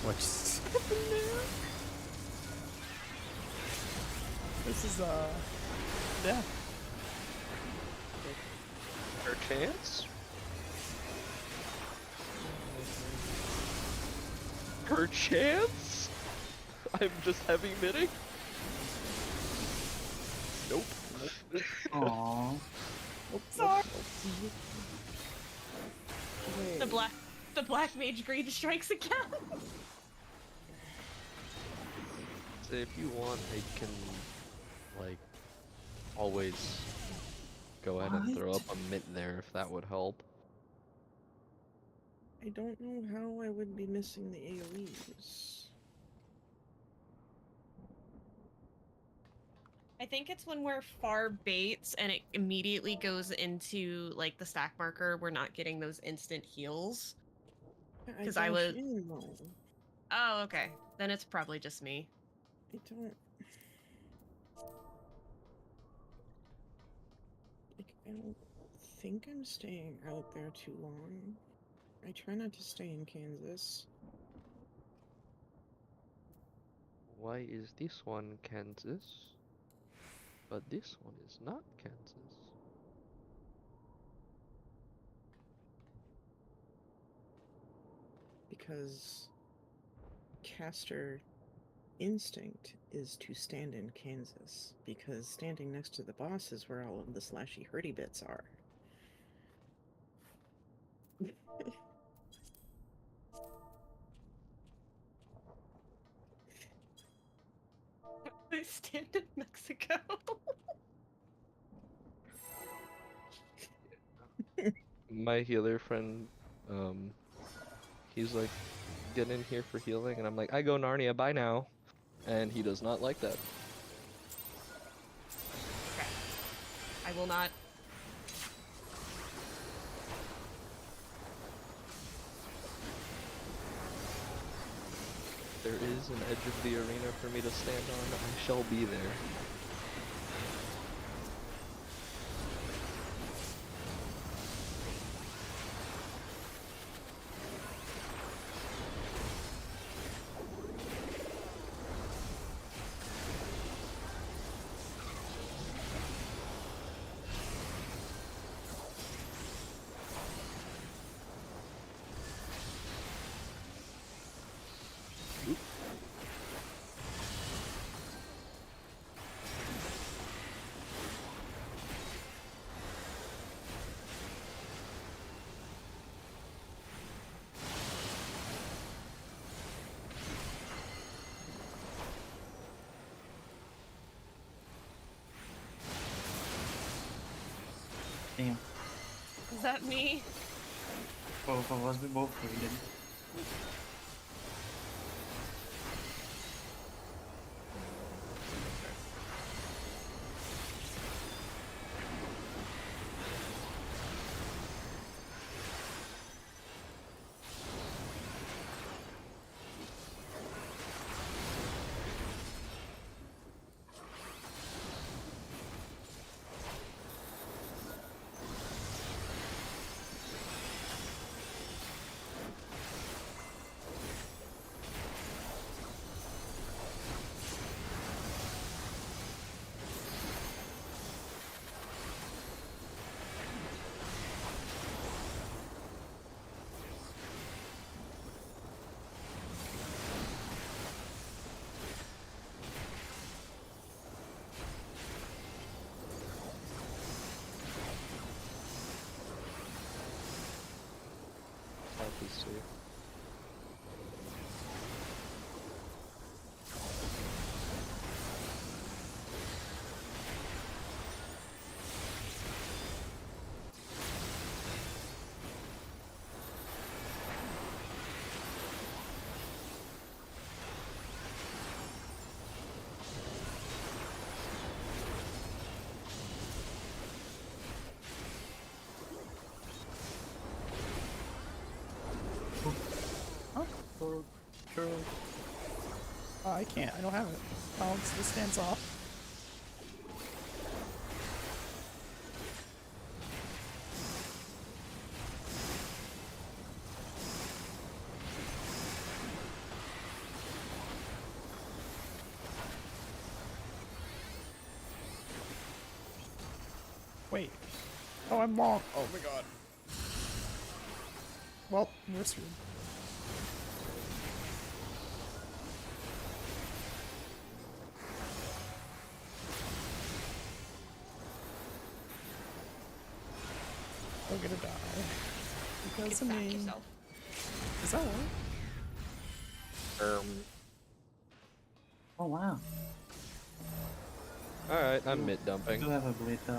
What's happening there? This is, yeah. Her chance? Her chance? I'm just heavy mitting? Nope. Aww. Sorry. Wait, The black mage green strikes again. if you want, I can, like, always go ahead and throw up What? a mint there if that would help. I don't know how I would be missing the AoEs. I think it's when we're far baits and it immediately goes into like the stack marker. We're not getting those instant heals. I 'Cause I dash was- in though. Oh, okay. Then it's probably just me. I don't. Like, I don't think I'm staying out there too long. I try not to stay in Kansas. Why is this one Kansas? But this one is not Kansas. Because caster instinct is to stand in Kansas. Because standing next to the boss is where all of the slashy hurdy bits are. I stand in Mexico. My healer friend, he's like, get in here for healing, and I'm like, I go Narnia, bye now. And he does not like that. Okay. I will not. There is an edge of the arena for me to stand on. I shall be there. Damn. Is that me? Both of us, we both waited. Health is safe. Oh, true. I can't. I don't have it. Oh, this stands off. Wait. Oh, I'm wrong. Oh my god. Well, we're screwed. We're gonna die. Because Get of back me. yourself. Is that right? Oh wow. Alright, I'm Ooh, mid I dumping. do have a bleed though.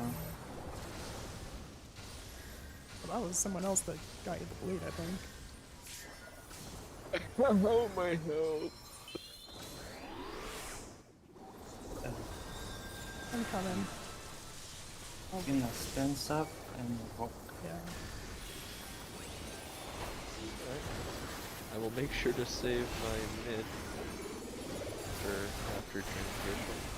Well, that was someone else that got you the bleed, I think. Oh my health. I'm coming. Oh, Getting a spins up and walk. yeah. Alright. I will make sure to save my mid for after transition.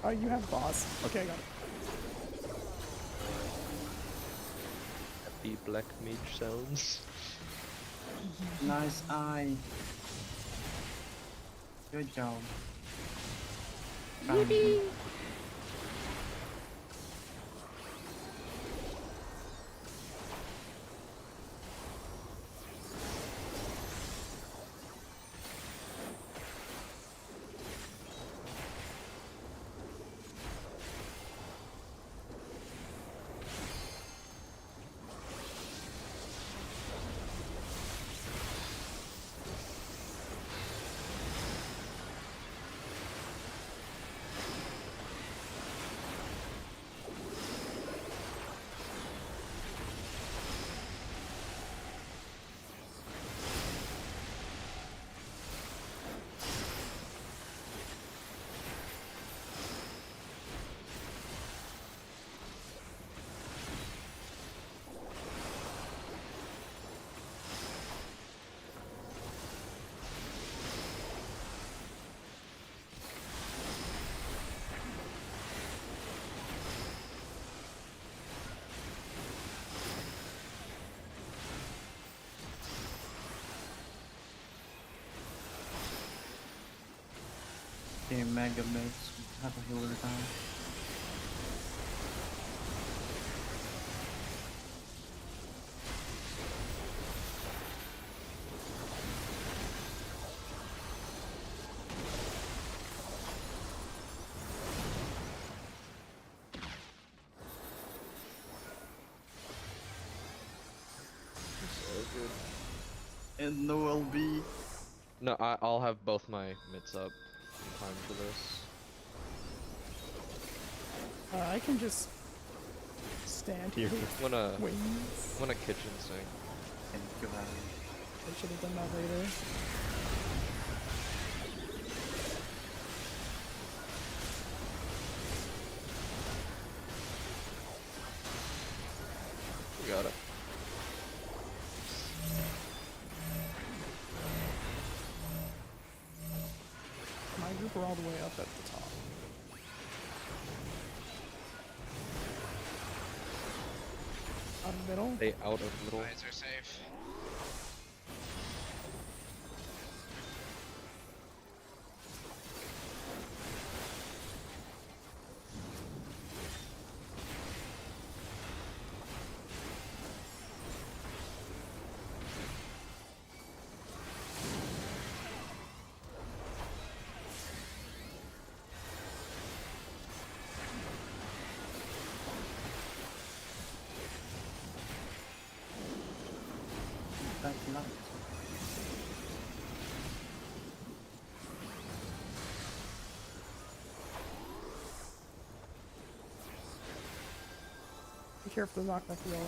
Oh, you have boss. Okay, I got it. Happy black mage sounds. Nice eye. Good job. Found me. Okay, mega mates have a healer down. So good. And no LB. No, I'll have both my mids up in time for this. I can just stand here with Wanna wings. kitchen sink. Thank you, Harry. I should have done that later. We got it. My group are all the way up at the top. Out of middle. Stay out of middle. Eyes are safe. Back left. Be careful to knock my Fiora.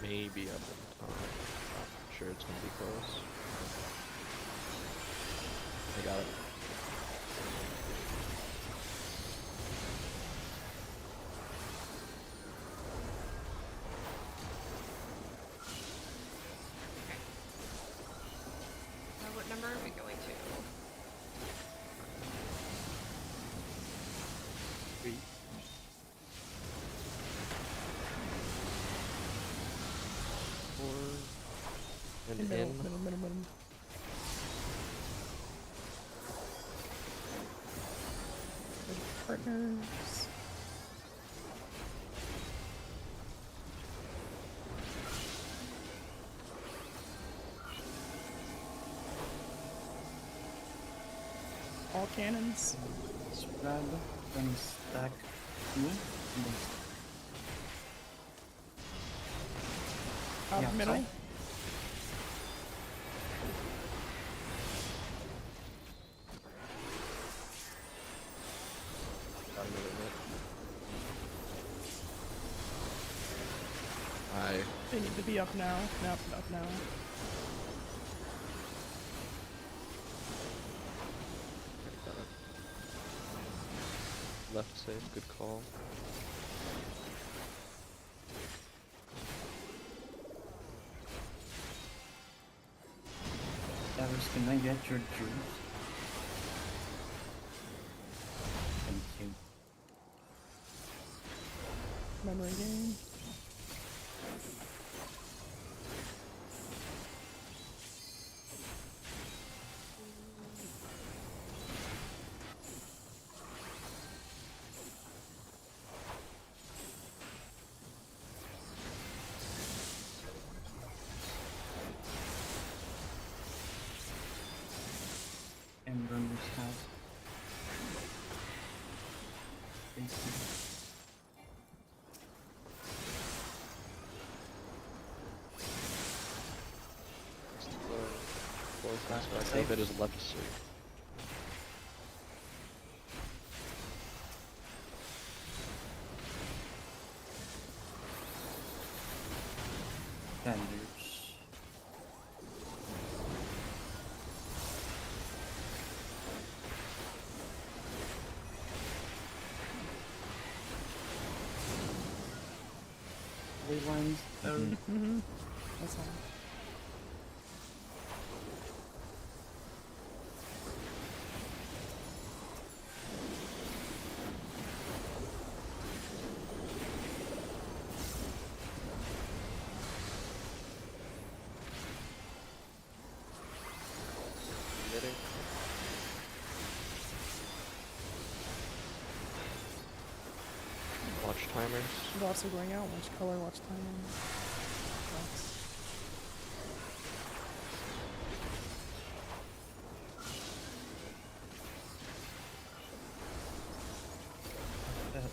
Maybe up in time. Not sure it's gonna be close. I got it. And In middle, in. middle. Ready for partners. All cannons. Spread, then stack two, and then Out of middle. outside. Got another hit. Aye. They need to be up now. Nope, up now. Got it. Left safe, good call. Davos, can I get your juice? Thank you. Memory game. And runners have. Thank you. Close Left aspect safe. of it is left safe. Tenders. Ley lines. That's all. Hitting. Watch timers. Lots are going out. Watch color. Watch timing. Lots.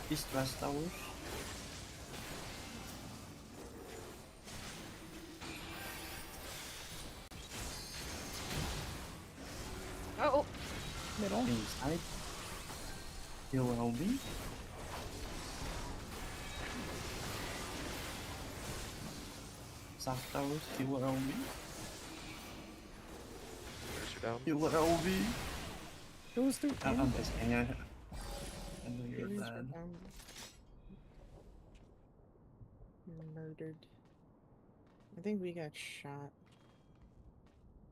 East west towers. Oh, Middle. Inside. Heal LB. South towers. Heal LB. Timers are down. Heal LB. Goes through. I'm just kidding. I know you're Humans were bad. murdered. I think we got shot.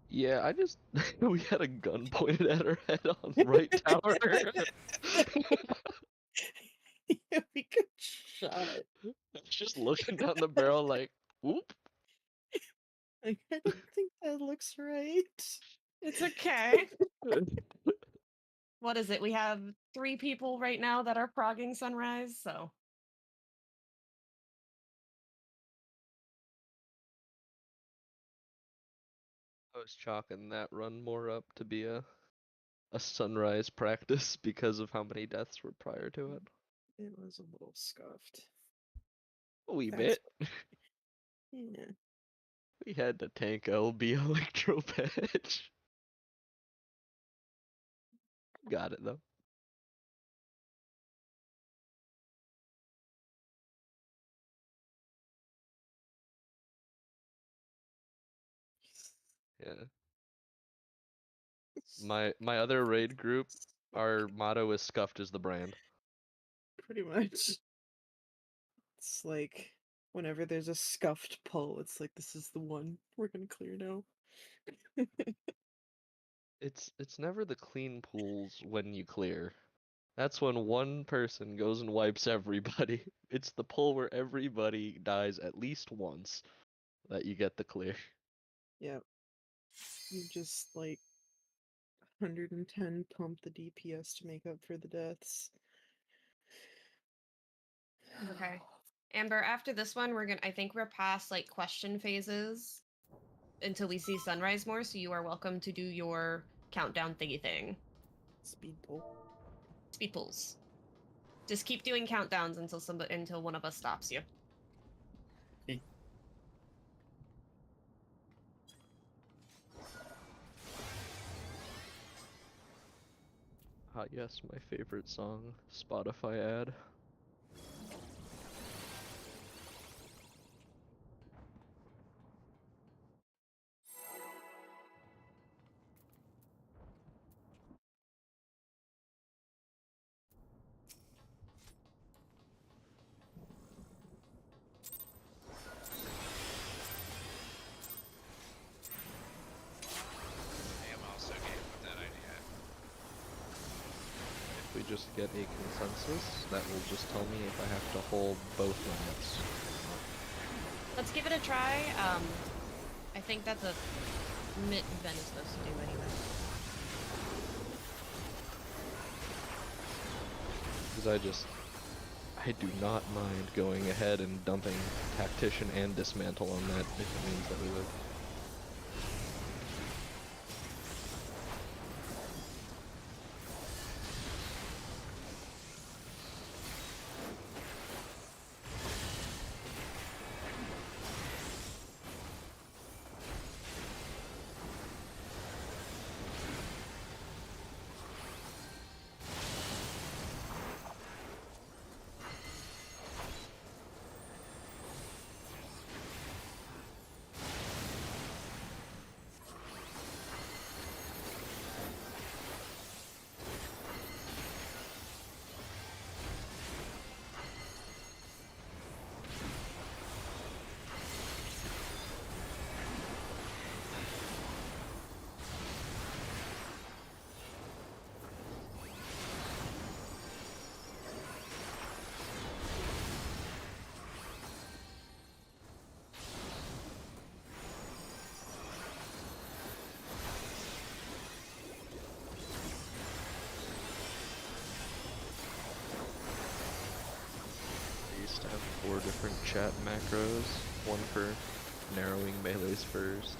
Yeah, I just we had a gun pointed at our head on the right tower. Yeah, we got shot. I was just looking down the barrel like, whoop. Like, I don't think that looks right. it's okay. What is it? We have 3 people right now that are progging Sunrise, so. I was chalking that run more up to be a sunrise practice because of how many deaths were prior to it. It was a little scuffed. A wee That's- bit. Yeah. We had to tank LB Electro Patch. Got it though. Yeah. My other raid group, our motto is scuffed is the brand. Pretty much. It's like whenever there's a scuffed pull, it's like this is the one we're gonna clear now. It's never the clean pools when you clear. That's when one person goes and wipes everybody. It's the pull where everybody dies at least once that you get the clear. Yep. You just like 110 pump the DPS to make up for the deaths. Okay. Amber, after this one, I think we're past like question phases until we see sunrise more, so you are welcome to do your countdown thingy thing. Speed pull. Speed pulls. Just keep doing countdowns until one of us stops you. Okay. Ah, yes, my favorite song, Spotify ad. I am also game with that idea. If we just get a consensus, that will just tell me if I have to hold both limits. Let's give it a try. I think that's a Ben is supposed to do anyway. Because I do not mind going ahead and dumping Tactician and Dismantle on that if it means that we live. I used to have 4 different chat macros, one for narrowing melees first,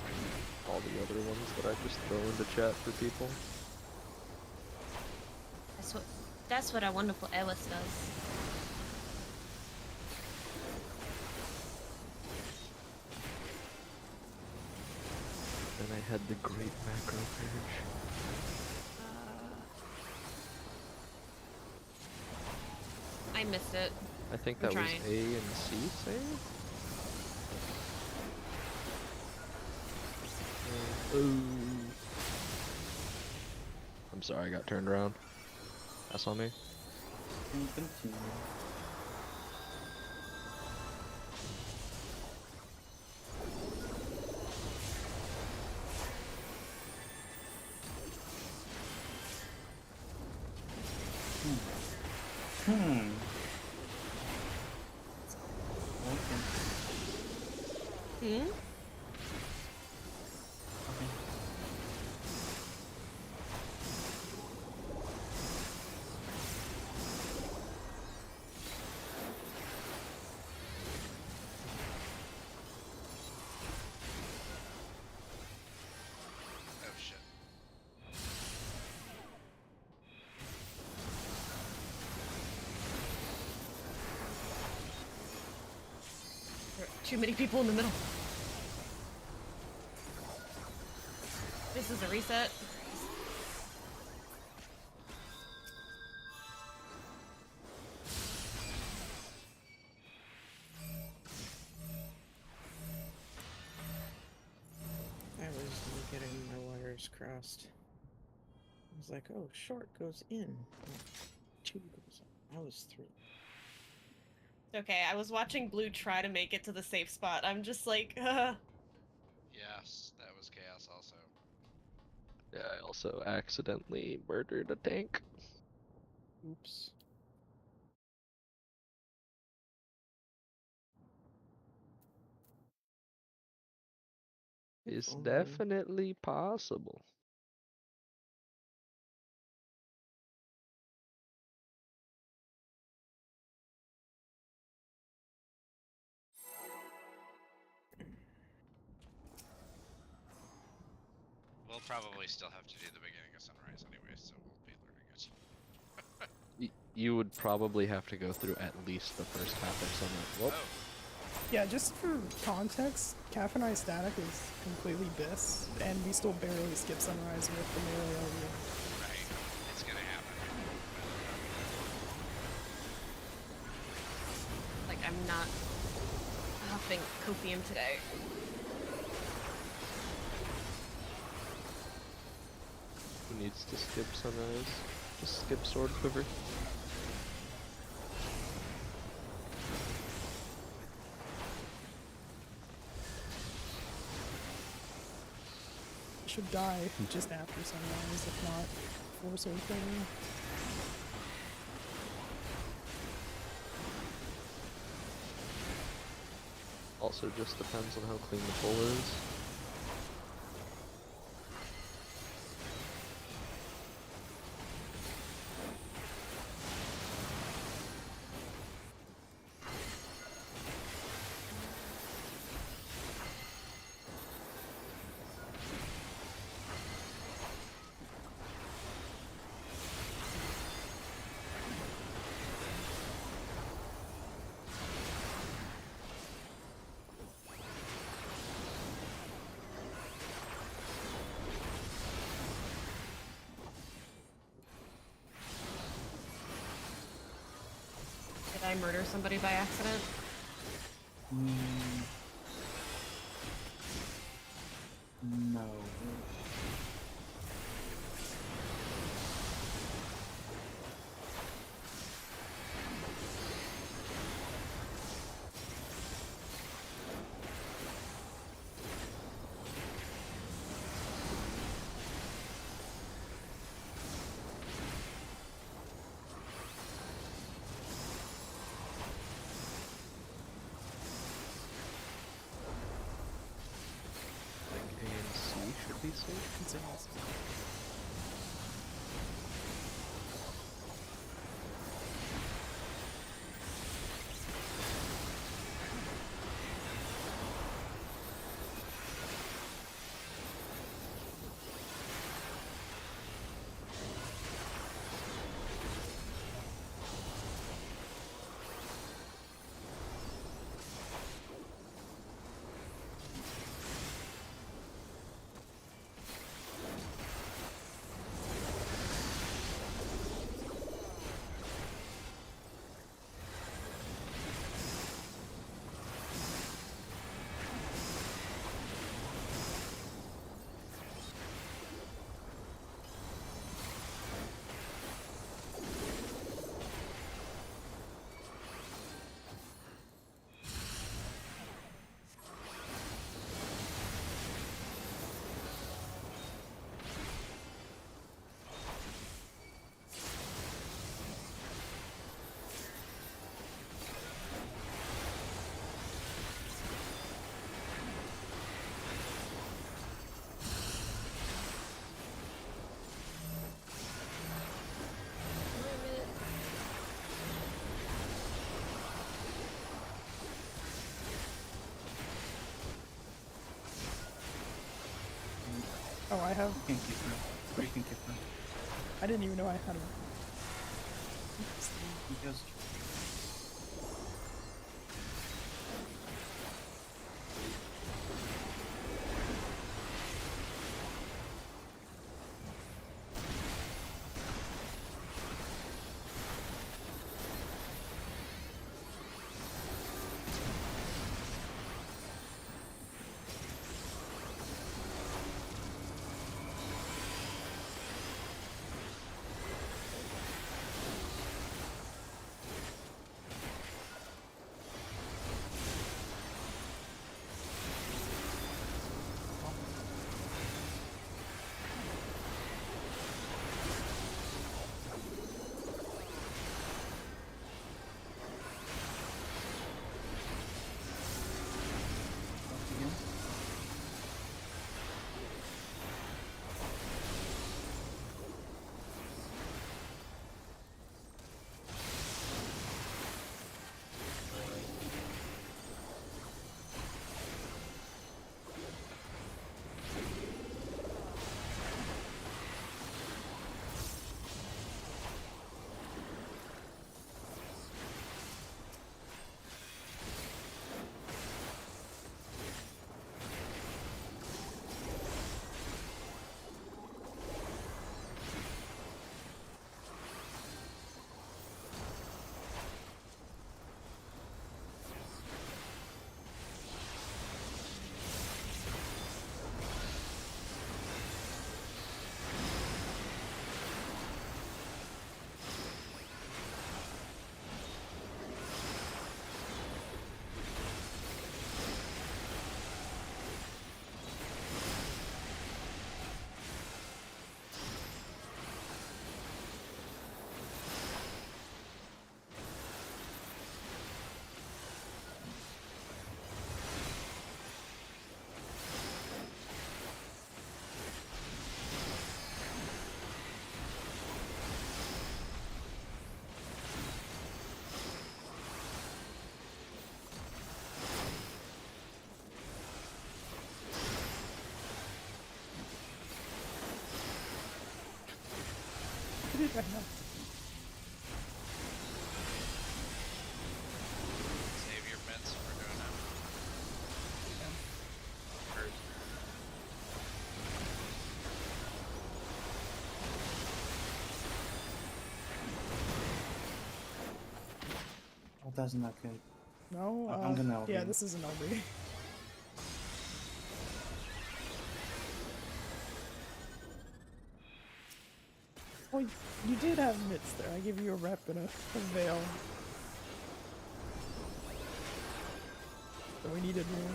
all the other ones that I just throw into chat for people. That's what our wonderful Ellis does. Then I had the great macro purge. I missed it. I think I'm that was trying. A and C save? Ooh. I'm sorry, I got turned around. That's on me. Continue. Hmm. Okay. Hmm? Okay. Oh shit. There are too many people in the middle. This is a reset. I was getting my wires crossed. I was like, oh, short goes in. Oh, 2 goes out. I was 3. It's okay. I was watching Blue try to make it to the safe spot. I'm just like, Yes, that was chaos also. Yeah, I also accidentally murdered a tank. Oops. It's only. definitely possible. We'll probably still have to do the beginning of Sunrise anyway, so we'll be learning it. You would probably have to go through at least the first half of Sunrise. Well, Oh, Yeah, just for context, Calf and I static is completely bis, and we still barely skip Sunrise with the melee over. right. It's gonna happen. Like, I'm not huffing copium today. who needs to skip Sunrise? Just skip Sword Quiver. Should die just after Sunrise, if not before Sword Quiver. Also just depends on how clean the pull is. Did I murder somebody by accident? No. I think A and C should be safe. It's awesome. Oh, I have. You can keep them. You can keep them. I didn't even know I had a. Because did I not? Save your bets for doing it. Oh, that's not good. No, I'm gonna yeah, LB. this is an LB. Oh, you did have mitts there. I give you a rep and a veil. So we needed more.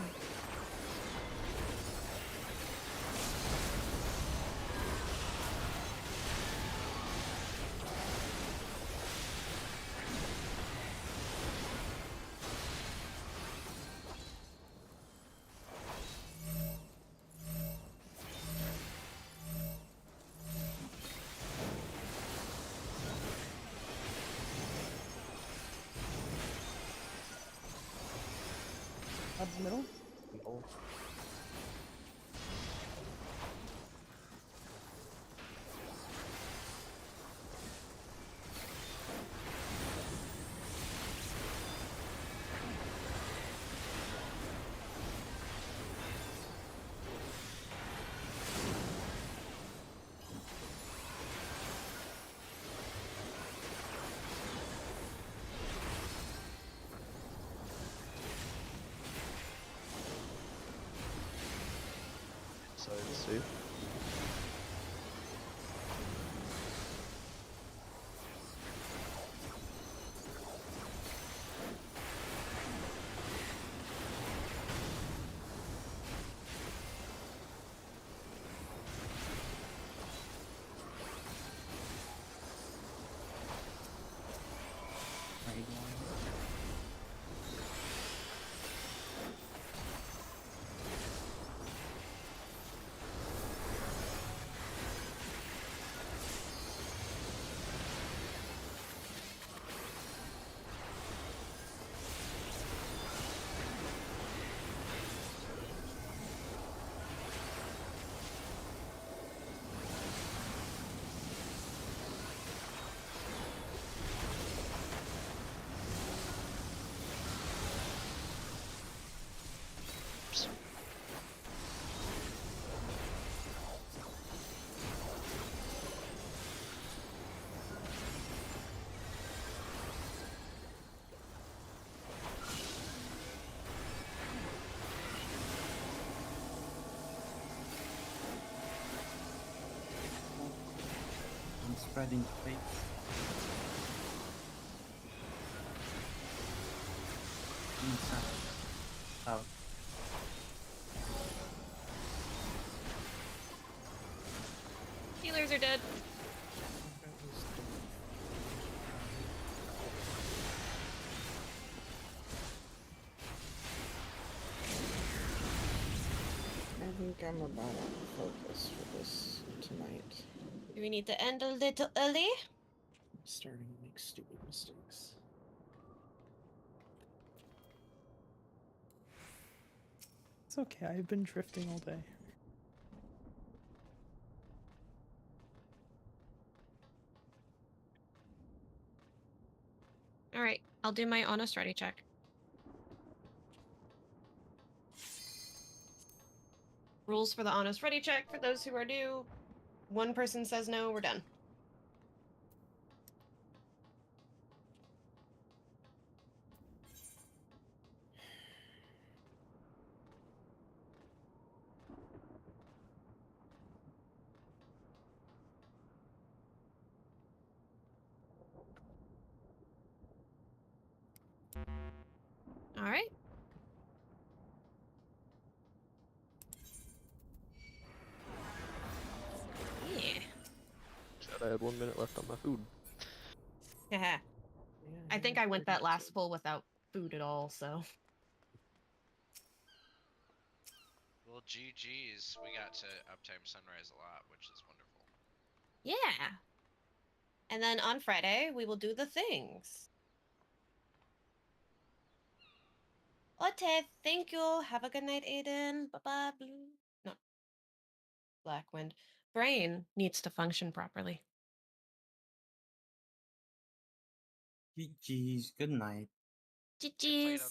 Up the middle? Oh, Side safe. right one. Oops. I'm spreading faith. Inside. Out. Healers are dead. I think I'm about out of focus for this tonight. Do we need to end a little early? I'm starting to make stupid mistakes. It's okay, I've been drifting all day. All right, I'll do my honest ready check. Rules for the honest ready check for those who are new. One person says no, we're done. All right. Yeah. Said I had 1 minute left on my food. Haha. Yeah, I think yeah, I went that last 32. full without food at all, so. Well, GG's. We got to Uptime Sunrise a lot, which is wonderful. Yeah. And then on Friday, we will do the things. Okay, thank you. Have a good night, Aiden. Bye-bye. Blue. No. Blackwind. Brain needs to function properly. GG's. Good night. I played GG's. on